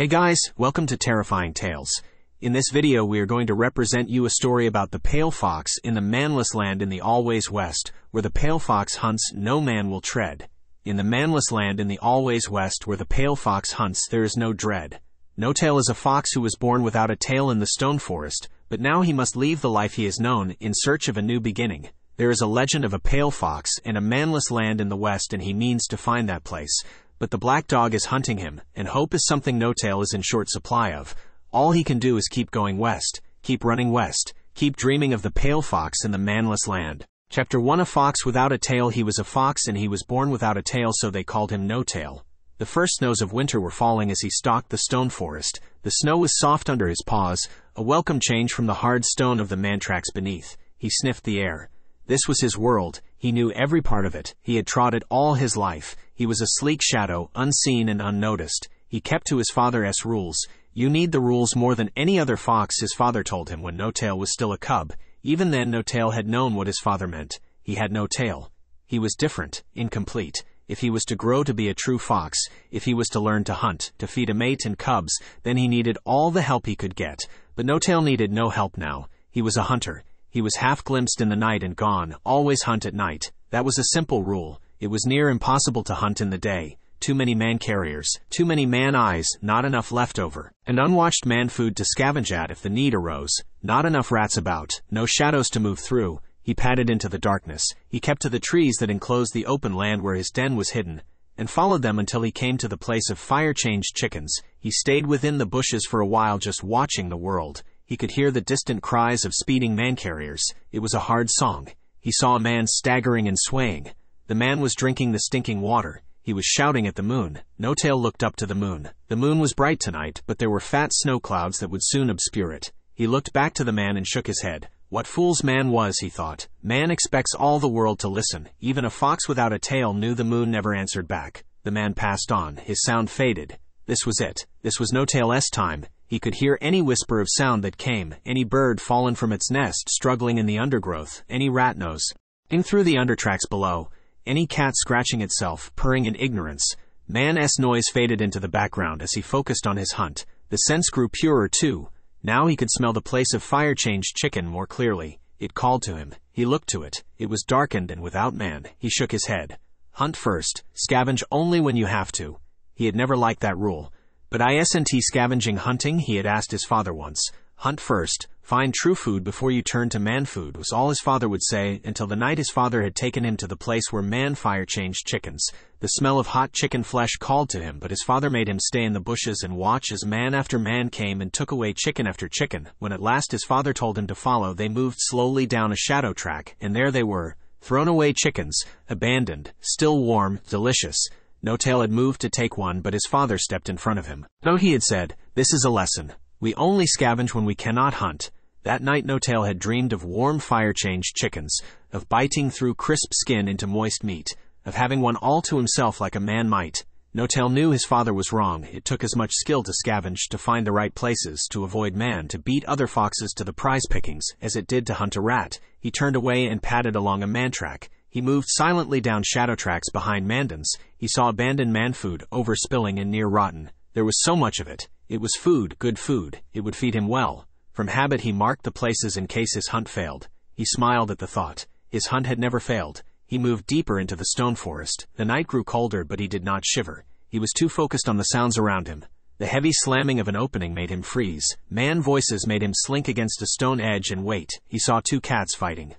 Hey guys, welcome to Terrifying Tales. In this video we are going to represent you a story about the pale fox in the Manless Land in the Always West, where the pale fox hunts no man will tread. In the Manless Land in the Always West, where the pale fox hunts there is no dread. Notail is a fox who was born without a tail in the stoneforest, but now he must leave the life he has known in search of a new beginning. There is a legend of a pale fox and a manless land in the west, and he means to find that place. But the black dog is hunting him, and hope is something Notail is in short supply of. All he can do is keep going west, keep running west, keep dreaming of the pale fox in the manless land. Chapter 1. A fox without a tail. He was a fox and he was born without a tail, so they called him Notail. The first snows of winter were falling as he stalked the stone forest. The snow was soft under his paws, a welcome change from the hard stone of the man tracks beneath. He sniffed the air. This was his world. He knew every part of it. He had trod it all his life. He was a sleek shadow, unseen and unnoticed. He kept to his father's rules. You need the rules more than any other fox, his father told him when Notail was still a cub. Even then Notail had known what his father meant. He had no tail. He was different, incomplete. If he was to grow to be a true fox, if he was to learn to hunt, to feed a mate and cubs, then he needed all the help he could get. But Notail needed no help now. He was a hunter. He was half glimpsed in the night and gone. Always hunt at night. That was a simple rule. It was near impossible to hunt in the day. Too many man carriers, too many man eyes, not enough leftover, and unwatched man food to scavenge at if the need arose. Not enough rats about, no shadows to move through. He padded into the darkness. He kept to the trees that enclosed the open land where his den was hidden, and followed them until he came to the place of fire-changed chickens. He stayed within the bushes for a while, just watching the world. He could hear the distant cries of speeding man carriers. It was a hard song. He saw a man staggering and swaying. The man was drinking the stinking water. He was shouting at the moon. Notail looked up to the moon. The moon was bright tonight, but there were fat snow clouds that would soon obscure it. He looked back to the man and shook his head. What fools man was, he thought. Man expects all the world to listen. Even a fox without a tail knew the moon never answered back. The man passed on. His sound faded. This was it. This was Notail's time. He could hear any whisper of sound that came, any bird fallen from its nest struggling in the undergrowth, any rat nose in through the undertracks below, any cat scratching itself, purring in ignorance. Man's noise faded into the background as he focused on his hunt. The sense grew purer too. Now he could smell the place of fire-changed chicken more clearly. It called to him. He looked to it. It was darkened and without man. He shook his head. Hunt first. Scavenge only when you have to. He had never liked that rule. But isn't scavenging hunting? He had asked his father once. Hunt first, find true food before you turn to man food, was all his father would say, until the night his father had taken him to the place where man fire-changed chickens. The smell of hot chicken flesh called to him, but his father made him stay in the bushes and watch as man after man came and took away chicken after chicken. When at last his father told him to follow, they moved slowly down a shadow track, and there they were, thrown away chickens, abandoned, still warm, delicious. Notail had moved to take one, but his father stepped in front of him. No, he had said, this is a lesson. We only scavenge when we cannot hunt. That night Notail had dreamed of warm fire-changed chickens, of biting through crisp skin into moist meat, of having one all to himself like a man might. Notail knew his father was wrong. It took as much skill to scavenge, to find the right places, to avoid man, to beat other foxes to the prize pickings, as it did to hunt a rat. He turned away and padded along a man track. He moved silently down shadow tracks behind mandans. He saw abandoned man food, overspilling and near rotten. There was so much of it. It was food, good food. It would feed him well. From habit he marked the places in case his hunt failed. He smiled at the thought. His hunt had never failed. He moved deeper into the stone forest. The night grew colder, but he did not shiver. He was too focused on the sounds around him. The heavy slamming of an opening made him freeze. Man voices made him slink against a stone edge and wait. He saw two cats fighting.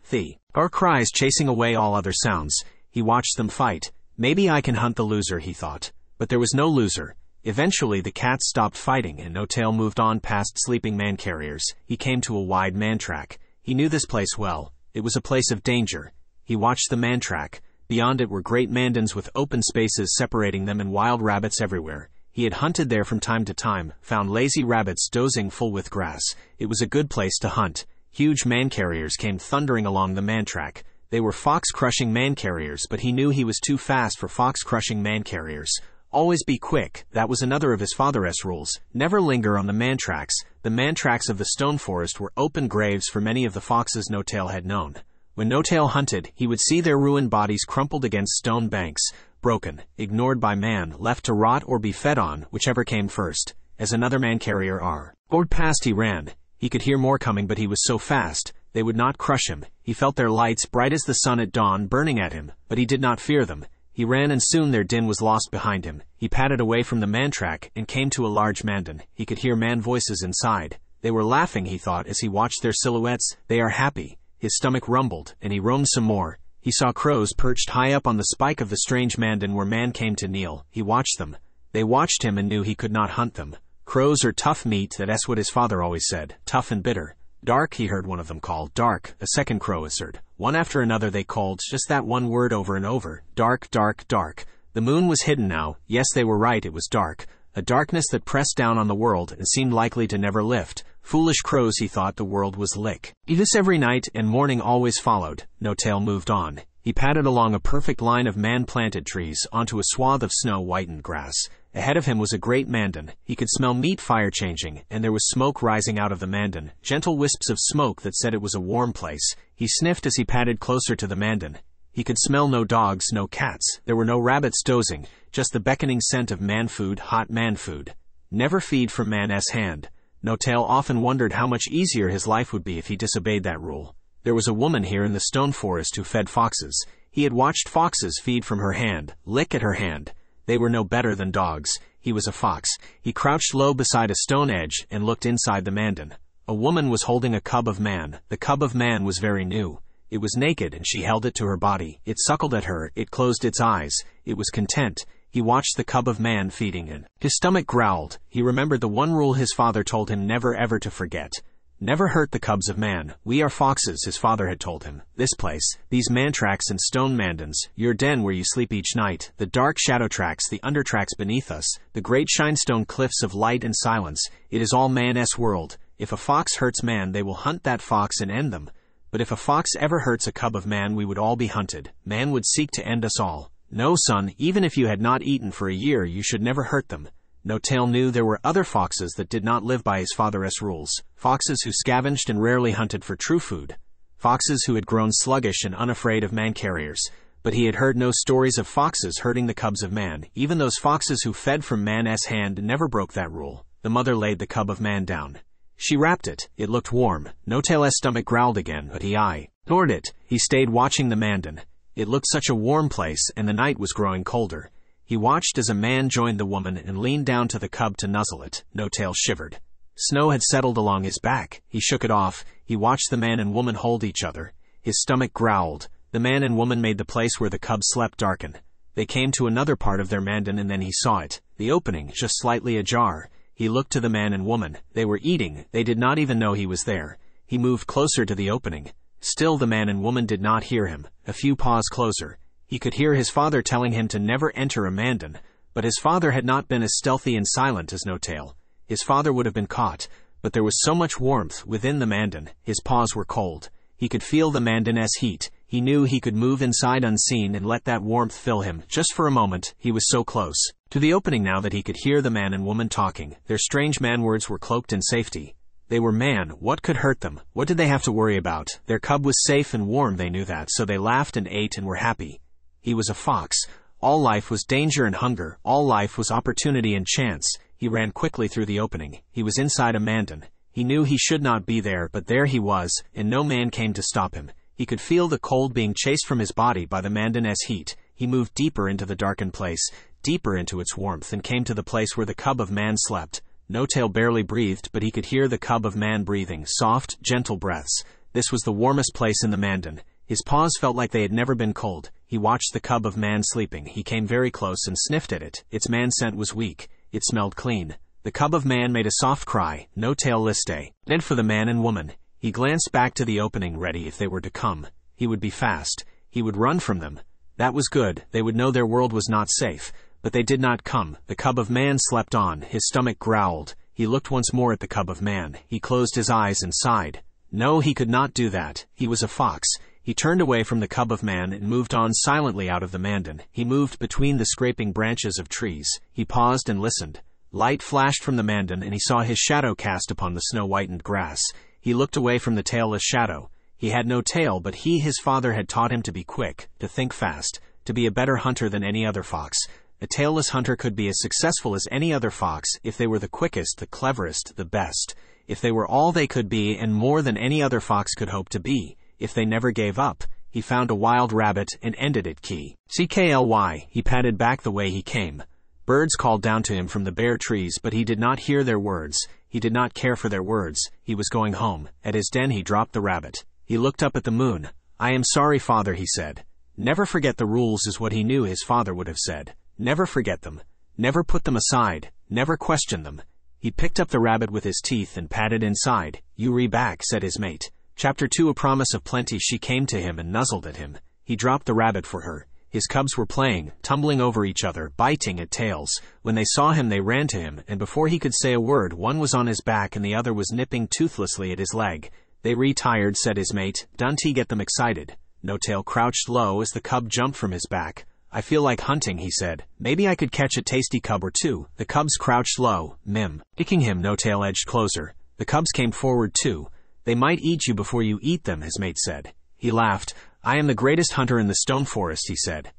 Or cries chasing away all other sounds. He watched them fight. Maybe I can hunt the loser, he thought. But there was no loser. Eventually the cats stopped fighting and Notail moved on past sleeping man carriers. He came to a wide man track. He knew this place well. It was a place of danger. He watched the man track. Beyond it were great mandans with open spaces separating them and wild rabbits everywhere. He had hunted there from time to time, found lazy rabbits dozing full with grass. It was a good place to hunt. Huge man carriers came thundering along the man track. They were fox-crushing man carriers, but he knew he was too fast for fox-crushing man carriers. Always be quick. That was another of his father's rules. Never linger on the man tracks. The man tracks of the stone forest were open graves for many of the foxes Notail had known. When Notail hunted, he would see their ruined bodies crumpled against stone banks, broken, ignored by man, left to rot or be fed on, whichever came first. as another man-carrier roared past. He ran. He could hear more coming, but he was so fast, they would not crush him. He felt their lights, bright as the sun at dawn, burning at him, but he did not fear them. He ran, and soon their din was lost behind him. He padded away from the man-track and came to a large mandan. He could hear man voices inside. They were laughing, he thought, as he watched their silhouettes. They are happy. His stomach rumbled, and he roamed some more. He saw crows perched high up on the spike of the strange mandan where man came to kneel. He watched them. They watched him and knew he could not hunt them. Crows are tough meat, that's what his father always said. Tough and bitter. Dark, he heard one of them call. Dark, a second crow answered. One after another they called, just that one word over and over. Dark, dark, dark. The moon was hidden now. Yes, they were right, it was dark. A darkness that pressed down on the world and seemed likely to never lift. Foolish crows, he thought, the world was lick. This every night, and morning always followed. Notail moved on. He padded along a perfect line of man-planted trees onto a swath of snow-whitened grass. Ahead of him was a great mandan. He could smell meat fire changing, and there was smoke rising out of the mandan, gentle wisps of smoke that said it was a warm place. He sniffed as he padded closer to the mandan. He could smell no dogs, no cats. There were no rabbits dozing, just the beckoning scent of man food, hot man food. Never feed from man's hand. Notail often wondered how much easier his life would be if he disobeyed that rule. There was a woman here in the stoneforest who fed foxes. He had watched foxes feed from her hand, lick at her hand. They were no better than dogs. He was a fox. He crouched low beside a stone edge and looked inside the mandan. A woman was holding a cub of man. The cub of man was very new. It was naked, and she held it to her body. It suckled at her. It closed its eyes. It was content. He watched the cub of man feeding it. His stomach growled. He remembered the one rule his father told him never ever to forget. Never hurt the cubs of man. We are foxes, his father had told him. This place, these man-tracks and stone mandans, your den where you sleep each night, the dark shadow tracks, the under-tracks beneath us, the great shinestone cliffs of light and silence, it is all man's world. If a fox hurts man, they will hunt that fox and end them. But if a fox ever hurts a cub of man, we would all be hunted. Man would seek to end us all. No, son, even if you had not eaten for a year, you should never hurt them. Notail knew there were other foxes that did not live by his father's rules. Foxes who scavenged and rarely hunted for true food. Foxes who had grown sluggish and unafraid of man-carriers. But he had heard no stories of foxes hurting the cubs of man. Even those foxes who fed from man's hand never broke that rule. The mother laid the cub of man down. She wrapped it. It looked warm. Notail's stomach growled again, but he ignored it. He stayed watching the mandan. It looked such a warm place, and the night was growing colder. He watched as a man joined the woman and leaned down to the cub to nuzzle it. Notail shivered. Snow had settled along his back. He shook it off. He watched the man and woman hold each other. His stomach growled. The man and woman made the place where the cub slept darken. They came to another part of their mandan, and then he saw it. The opening, just slightly ajar. He looked to the man and woman. They were eating. They did not even know he was there. He moved closer to the opening. Still the man and woman did not hear him. A few paws closer. He could hear his father telling him to never enter a mandan, but his father had not been as stealthy and silent as Notail. His father would have been caught, but there was so much warmth within the mandan. His paws were cold. He could feel the mandan's heat. He knew he could move inside unseen and let that warmth fill him. Just for a moment, he was so close to the opening now that he could hear the man and woman talking. Their strange man-words were cloaked in safety. They were man. What could hurt them? What did they have to worry about? Their cub was safe and warm, they knew that, so they laughed and ate and were happy. He was a fox. All life was danger and hunger. All life was opportunity and chance. He ran quickly through the opening. He was inside a mandan. He knew he should not be there, but there he was, and no man came to stop him. He could feel the cold being chased from his body by the mandan's heat. He moved deeper into the darkened place, deeper into its warmth, and came to the place where the cub of man slept. Notail barely breathed, but he could hear the cub of man breathing, soft, gentle breaths. This was the warmest place in the mandan. His paws felt like they had never been cold. He watched the cub of man sleeping. He came very close and sniffed at it. Its man scent was weak. It smelled clean. The cub of man made a soft cry. Notail liste. Then for the man and woman. He glanced back to the opening, ready if they were to come. He would be fast. He would run from them. That was good. They would know their world was not safe. But they did not come. The cub of man slept on. His stomach growled. He looked once more at the cub of man. He closed his eyes and sighed. No, he could not do that. He was a fox. He turned away from the cub of man and moved on silently out of the mandan. He moved between the scraping branches of trees. He paused and listened. Light flashed from the mandan, and he saw his shadow cast upon the snow-whitened grass. He looked away from the tailless shadow. He had no tail, but his father had taught him to be quick, to think fast, to be a better hunter than any other fox. A tailless hunter could be as successful as any other fox if they were the quickest, the cleverest, the best. If they were all they could be and more than any other fox could hope to be. If they never gave up. He found a wild rabbit and ended it. CKLY. He padded back the way he came. Birds called down to him from the bare trees, but he did not hear their words. He did not care for their words. He was going home. At his den he dropped the rabbit. He looked up at the moon. "I am sorry, father," he said. Never forget the rules is what he knew his father would have said. Never forget them. Never put them aside. Never question them. He picked up the rabbit with his teeth and patted inside. "You re back," said his mate. Chapter 2. A promise of plenty. She came to him and nuzzled at him. He dropped the rabbit for her. His cubs were playing, tumbling over each other, biting at tails. When they saw him they ran to him, and before he could say a word, one was on his back and the other was nipping toothlessly at his leg. "They retired," said his mate. "Don't get them excited." Notail crouched low as the cub jumped from his back. "I feel like hunting," he said. "Maybe I could catch a tasty cub or two." The cubs crouched low, picking him. Notail edged closer. The cubs came forward too. "They might eat you before you eat them," his mate said. He laughed. "I am the greatest hunter in the stoneforest," he said.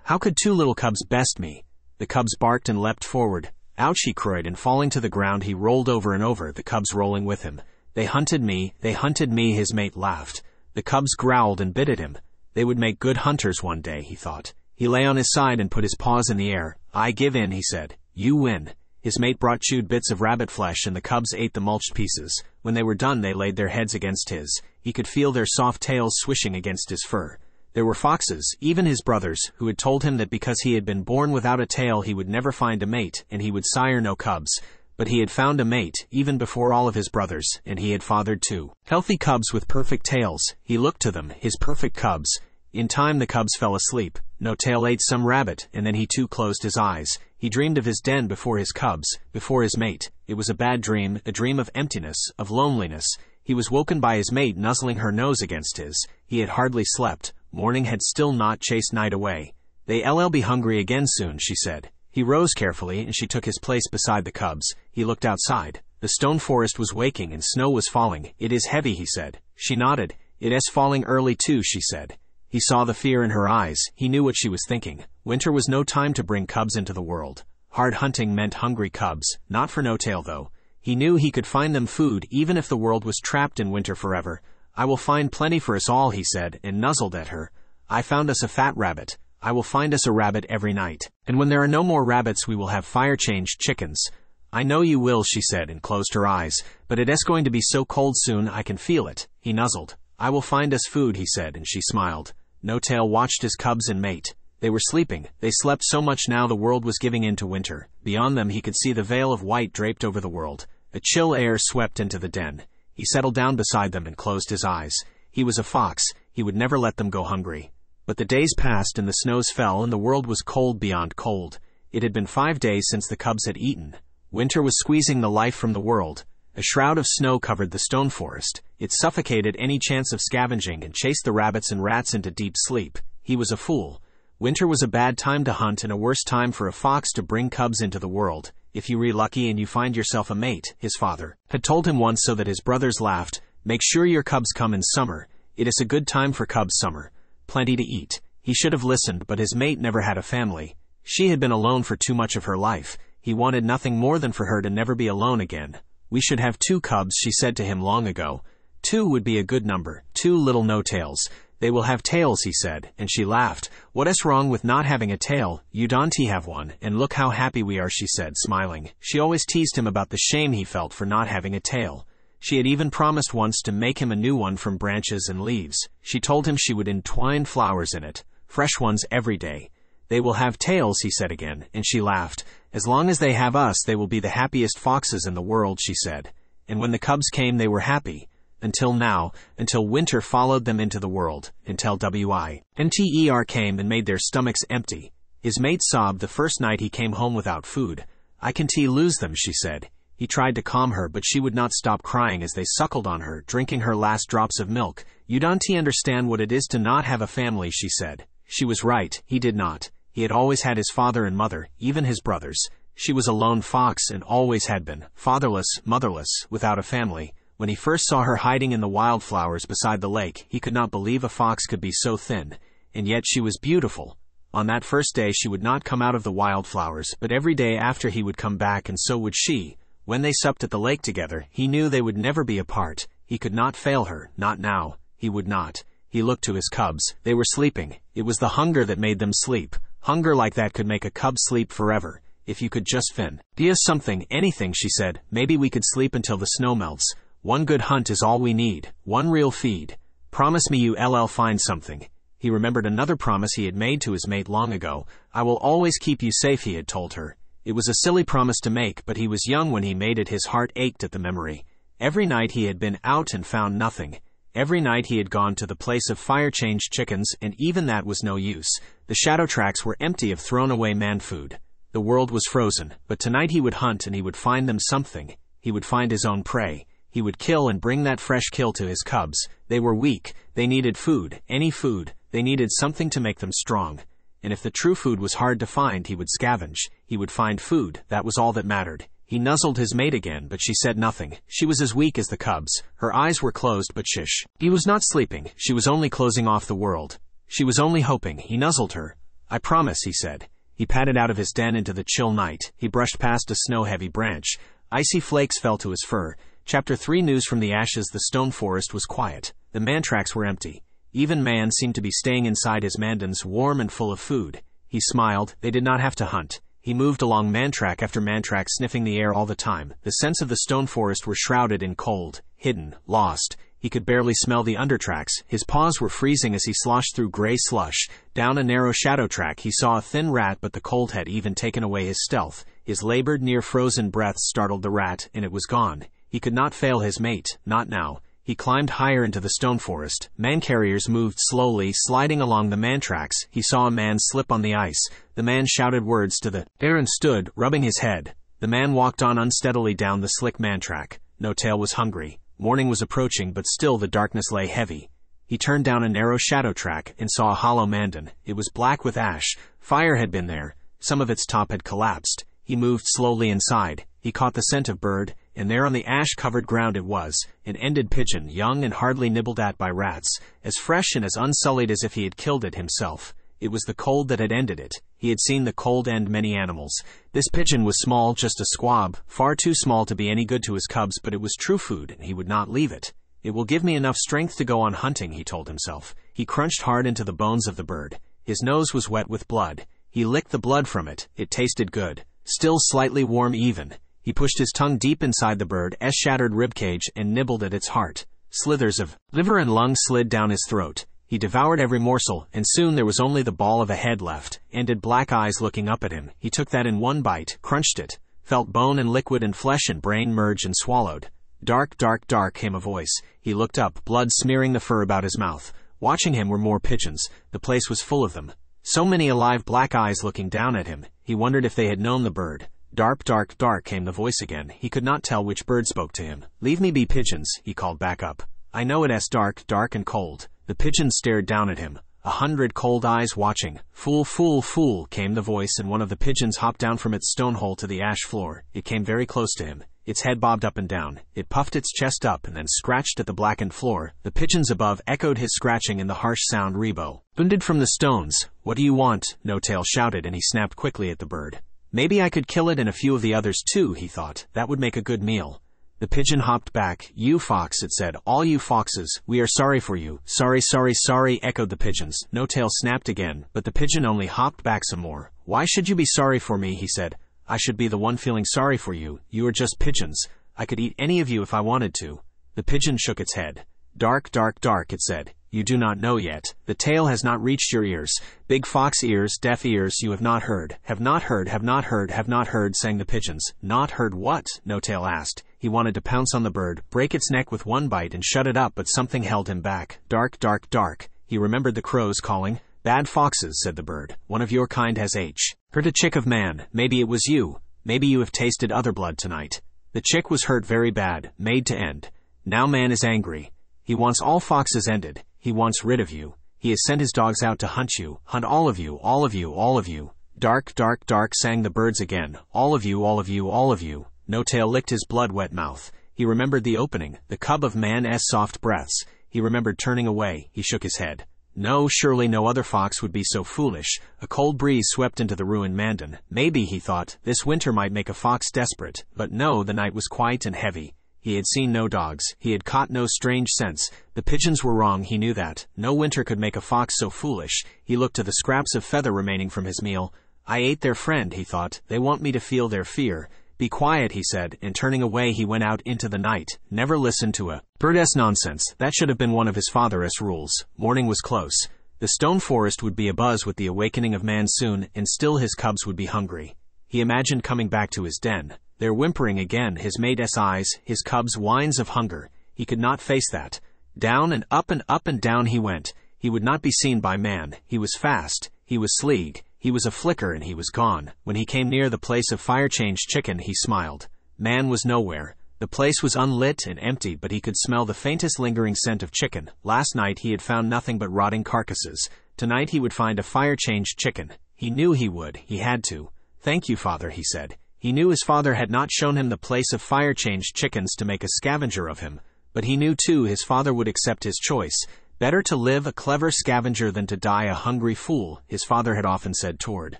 "How could two little cubs best me?" The cubs barked and leapt forward. "Ouch," he cried, and falling to the ground he rolled over and over, the cubs rolling with him. They hunted me," his mate laughed. The cubs growled and bit at him. They would make good hunters one day, he thought. He lay on his side and put his paws in the air. "I give in," he said. "You win." His mate brought chewed bits of rabbit flesh and the cubs ate the mulched pieces. When they were done they laid their heads against his. He could feel their soft tails swishing against his fur. There were foxes, even his brothers, who had told him that because he had been born without a tail he would never find a mate, and he would sire no cubs. But he had found a mate, even before all of his brothers, and he had fathered two healthy cubs with perfect tails. He looked to them, his perfect cubs. In time the cubs fell asleep. Notail ate some rabbit, and then he too closed his eyes. He dreamed of his den before his cubs, before his mate. It was a bad dream, a dream of emptiness, of loneliness. He was woken by his mate nuzzling her nose against his. He had hardly slept. Morning had still not chased night away. "They'll be hungry again soon," she said. He rose carefully, and she took his place beside the cubs. He looked outside. The stone forest was waking, and snow was falling. "It is heavy," he said. She nodded. "It is falling early too," she said. He saw the fear in her eyes. He knew what she was thinking. Winter was no time to bring cubs into the world. Hard hunting meant hungry cubs. Not for Notail, though. He knew he could find them food, even if the world was trapped in winter forever. "I will find plenty for us all," he said, and nuzzled at her. "I found us a fat rabbit. I will find us a rabbit every night. And when there are no more rabbits we will have fire-changed chickens." "I know you will," she said, and closed her eyes. "But it is going to be so cold soon, I can feel it." He nuzzled. "I will find us food," he said, and she smiled. Notail watched his cubs and mate. They were sleeping. They slept so much now the world was giving in to winter. Beyond them he could see the veil of white draped over the world. A chill air swept into the den. He settled down beside them and closed his eyes. He was a fox. He would never let them go hungry. But the days passed and the snows fell and the world was cold beyond cold. It had been 5 days since the cubs had eaten. Winter was squeezing the life from the world. A shroud of snow covered the stone forest. It suffocated any chance of scavenging and chased the rabbits and rats into deep sleep. He was a fool. Winter was a bad time to hunt and a worse time for a fox to bring cubs into the world. "If you're lucky and you find yourself a mate," his father had told him once so that his brothers laughed. "Make sure your cubs come in summer. It is a good time for cubs summer. Plenty to eat." He should have listened, but his mate never had a family. She had been alone for too much of her life. He wanted nothing more than for her to never be alone again. "We should have 2 cubs," she said to him long ago. 2 would be a good number. 2 little no-tails. "They will have tails," he said, and she laughed. "What is wrong with not having a tail? You don't have one, and look how happy we are," she said, smiling. She always teased him about the shame he felt for not having a tail. She had even promised once to make him a new one from branches and leaves. She told him she would entwine flowers in it, fresh ones every day. "They will have tails," he said again, and she laughed. "As long as they have us, they will be the happiest foxes in the world," she said. And when the cubs came, they were happy. Until now, until winter followed them into the world, until winter came and made their stomachs empty. His mate sobbed the first night he came home without food. "I can lose them," she said. He tried to calm her, but she would not stop crying as they suckled on her, drinking her last drops of milk. "You don't understand what it is to not have a family," she said. She was right, he did not. He had always had his father and mother, even his brothers. She was a lone fox and always had been, fatherless, motherless, without a family. When he first saw her hiding in the wildflowers beside the lake, he could not believe a fox could be so thin. And yet she was beautiful. On that first day she would not come out of the wildflowers, but every day after he would come back, and so would she. When they supped at the lake together, he knew they would never be apart. He could not fail her, not now. He would not. He looked to his cubs. They were sleeping. It was the hunger that made them sleep. Hunger like that could make a cub sleep forever. If you could just do something, anything, she said. Maybe we could sleep until the snow melts. One good hunt is all we need. One real feed. Promise me you'll find something. He remembered another promise he had made to his mate long ago. I will always keep you safe, he had told her. It was a silly promise to make, but he was young when he made it. His heart ached at the memory. Every night he had been out and found nothing. Every night he had gone to the place of fire-changed chickens, and even that was no use. The shadow tracks were empty of thrown-away man food. The world was frozen, but tonight he would hunt and he would find them something. He would find his own prey. He would kill and bring that fresh kill to his cubs. They were weak. They needed food, any food. They needed something to make them strong. And if the true food was hard to find, he would scavenge. He would find food. That was all that mattered. He nuzzled his mate again, but she said nothing. She was as weak as the cubs. Her eyes were closed, but shush. He was not sleeping. She was only closing off the world. She was only hoping. He nuzzled her. I promise, he said. He padded out of his den into the chill night. He brushed past a snow-heavy branch. Icy flakes fell to his fur. Chapter 3 News from the ashes. The stone forest was quiet. The man tracks were empty. Even man seemed to be staying inside his mandans, warm and full of food. He smiled. They did not have to hunt. He moved along man-track after man-track, sniffing the air all the time. The scents of the stone forest were shrouded in cold, hidden, lost. He could barely smell the undertracks. His paws were freezing as he sloshed through gray slush. Down a narrow shadow track he saw a thin rat, but the cold had even taken away his stealth. His labored, near-frozen breath startled the rat, and it was gone. He could not fail his mate, not now. He climbed higher into the stone forest. Man-carriers moved slowly, sliding along the man-tracks. He saw a man slip on the ice. The man shouted words to the air and stood, rubbing his head. The man walked on unsteadily down the slick man-track. Notail was hungry. Morning was approaching, but still the darkness lay heavy. He turned down a narrow shadow track and saw a hollow mandan. It was black with ash. Fire had been there. Some of its top had collapsed. He moved slowly inside. He caught the scent of bird, and there on the ash-covered ground it was, an ended pigeon, young and hardly nibbled at by rats, as fresh and as unsullied as if he had killed it himself. It was the cold that had ended it. He had seen the cold end many animals. This pigeon was small, just a squab, far too small to be any good to his cubs, but it was true food, and he would not leave it. It will give me enough strength to go on hunting, he told himself. He crunched hard into the bones of the bird. His nose was wet with blood. He licked the blood from it. It tasted good. Still slightly warm even. He pushed his tongue deep inside the bird's shattered ribcage and nibbled at its heart. Slithers of liver and lung slid down his throat. He devoured every morsel, and soon there was only the ball of a head left, ended black eyes looking up at him. He took that in one bite, crunched it, felt bone and liquid and flesh and brain merge and swallowed. Dark, dark, dark came a voice. He looked up, blood smearing the fur about his mouth. Watching him were more pigeons. The place was full of them. So many alive black eyes looking down at him. He wondered if they had known the bird. Dark, dark, dark came the voice again. He could not tell which bird spoke to him. Leave me be, pigeons, he called back up. I know it's dark, dark and cold. The pigeons stared down at him. 100 cold eyes watching. Fool, fool, fool, came the voice, and one of the pigeons hopped down from its stone hole to the ash floor. It came very close to him. Its head bobbed up and down. It puffed its chest up and then scratched at the blackened floor. The pigeons above echoed his scratching in the harsh sound Rebo bounded from the stones. What do you want? Notail shouted, and he snapped quickly at the bird. Maybe I could kill it and a few of the others too, he thought. That would make a good meal. The pigeon hopped back. You fox, it said. All you foxes, we are sorry for you. Sorry, sorry, sorry, echoed the pigeons. Notail snapped again, but the pigeon only hopped back some more. Why should you be sorry for me, he said. I should be the one feeling sorry for you. You are just pigeons. I could eat any of you if I wanted to. The pigeon shook its head. Dark, dark, dark, it said. You do not know yet. The tale has not reached your ears. Big fox ears, deaf ears, you have not heard. Have not heard, have not heard, have not heard, sang the pigeons. Not heard what? Notail asked. He wanted to pounce on the bird, break its neck with one bite and shut it up, but something held him back. Dark, dark, dark. He remembered the crows calling. Bad foxes, said the bird. One of your kind has hurt a chick of man. Maybe it was you. Maybe you have tasted other blood tonight. The chick was hurt very bad, made to end. Now man is angry. He wants all foxes ended. He wants rid of you. He has sent his dogs out to hunt you. Hunt all of you, all of you, all of you. Dark, dark, dark, sang the birds again. All of you, all of you, all of you. Notail licked his blood-wet mouth. He remembered the opening, the cub of man's soft breaths. He remembered turning away. He shook his head. No, surely no other fox would be so foolish. A cold breeze swept into the ruined mandan. Maybe, he thought, this winter might make a fox desperate. But no, the night was quiet and heavy. He had seen no dogs. He had caught no strange scents. The pigeons were wrong, he knew that. No winter could make a fox so foolish. He looked to the scraps of feather remaining from his meal. I ate their friend, he thought. They want me to feel their fear. Be quiet, he said, and turning away he went out into the night. Never listen to a bird's nonsense. That should have been one of his father's rules. Morning was close. The stone forest would be abuzz with the awakening of man soon, and still his cubs would be hungry. He imagined coming back to his den. Their whimpering again, his mate's eyes, his cubs' whines of hunger. He could not face that. Down and up and down he went. He would not be seen by man. He was fast. He was sleek. He was a flicker and he was gone. When he came near the place of fire-changed chicken, he smiled. Man was nowhere. The place was unlit and empty, but he could smell the faintest lingering scent of chicken. Last night he had found nothing but rotting carcasses. Tonight he would find a fire-changed chicken. He knew he would. He had to. Thank you, Father, he said. He knew his father had not shown him the place of fire-changed chickens to make a scavenger of him. But he knew, too, his father would accept his choice. Better to live a clever scavenger than to die a hungry fool, his father had often said toward.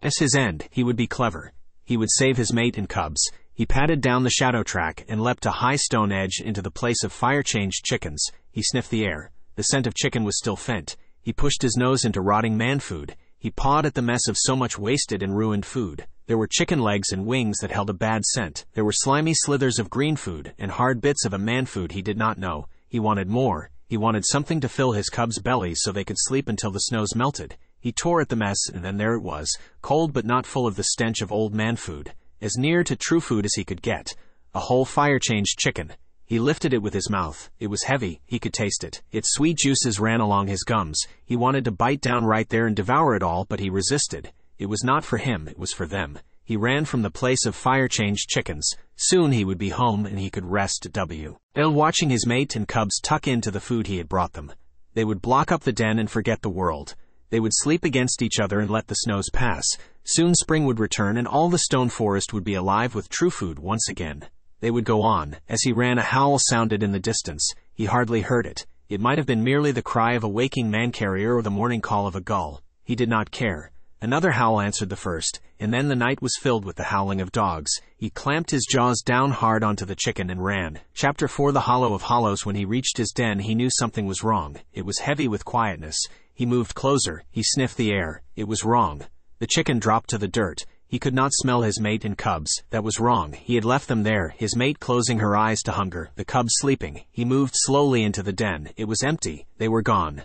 As his end, he would be clever. He would save his mate and cubs. He padded down the shadow track and leapt a high stone edge into the place of fire-changed chickens. He sniffed the air. The scent of chicken was still faint. He pushed his nose into rotting man food. He pawed at the mess of so much wasted and ruined food. There were chicken legs and wings that held a bad scent. There were slimy slithers of green food and hard bits of a man food he did not know. He wanted more. He wanted something to fill his cubs' bellies so they could sleep until the snows melted. He tore at the mess, and then there it was, cold but not full of the stench of old man food. As near to true food as he could get. A whole fire-changed chicken. He lifted it with his mouth. It was heavy. He could taste it. Its sweet juices ran along his gums. He wanted to bite down right there and devour it all, but he resisted. It was not for him, it was for them. He ran from the place of fire-changed chickens. Soon he would be home and he could rest while watching his mate and cubs tuck into the food he had brought them. They would block up the den and forget the world. They would sleep against each other and let the snows pass. Soon spring would return and all the stone forest would be alive with true food once again. They would go on. As he ran, a howl sounded in the distance. He hardly heard it. It might have been merely the cry of a waking man-carrier or the morning call of a gull. He did not care. Another howl answered the first, and then the night was filled with the howling of dogs. He clamped his jaws down hard onto the chicken and ran. Chapter 4 The Hollow of Hollows. When he reached his den, he knew something was wrong. It was heavy with quietness. He moved closer. He sniffed the air. It was wrong. The chicken dropped to the dirt. He could not smell his mate and cubs. That was wrong. He had left them there, his mate closing her eyes to hunger, the cubs sleeping. He moved slowly into the den. It was empty. They were gone.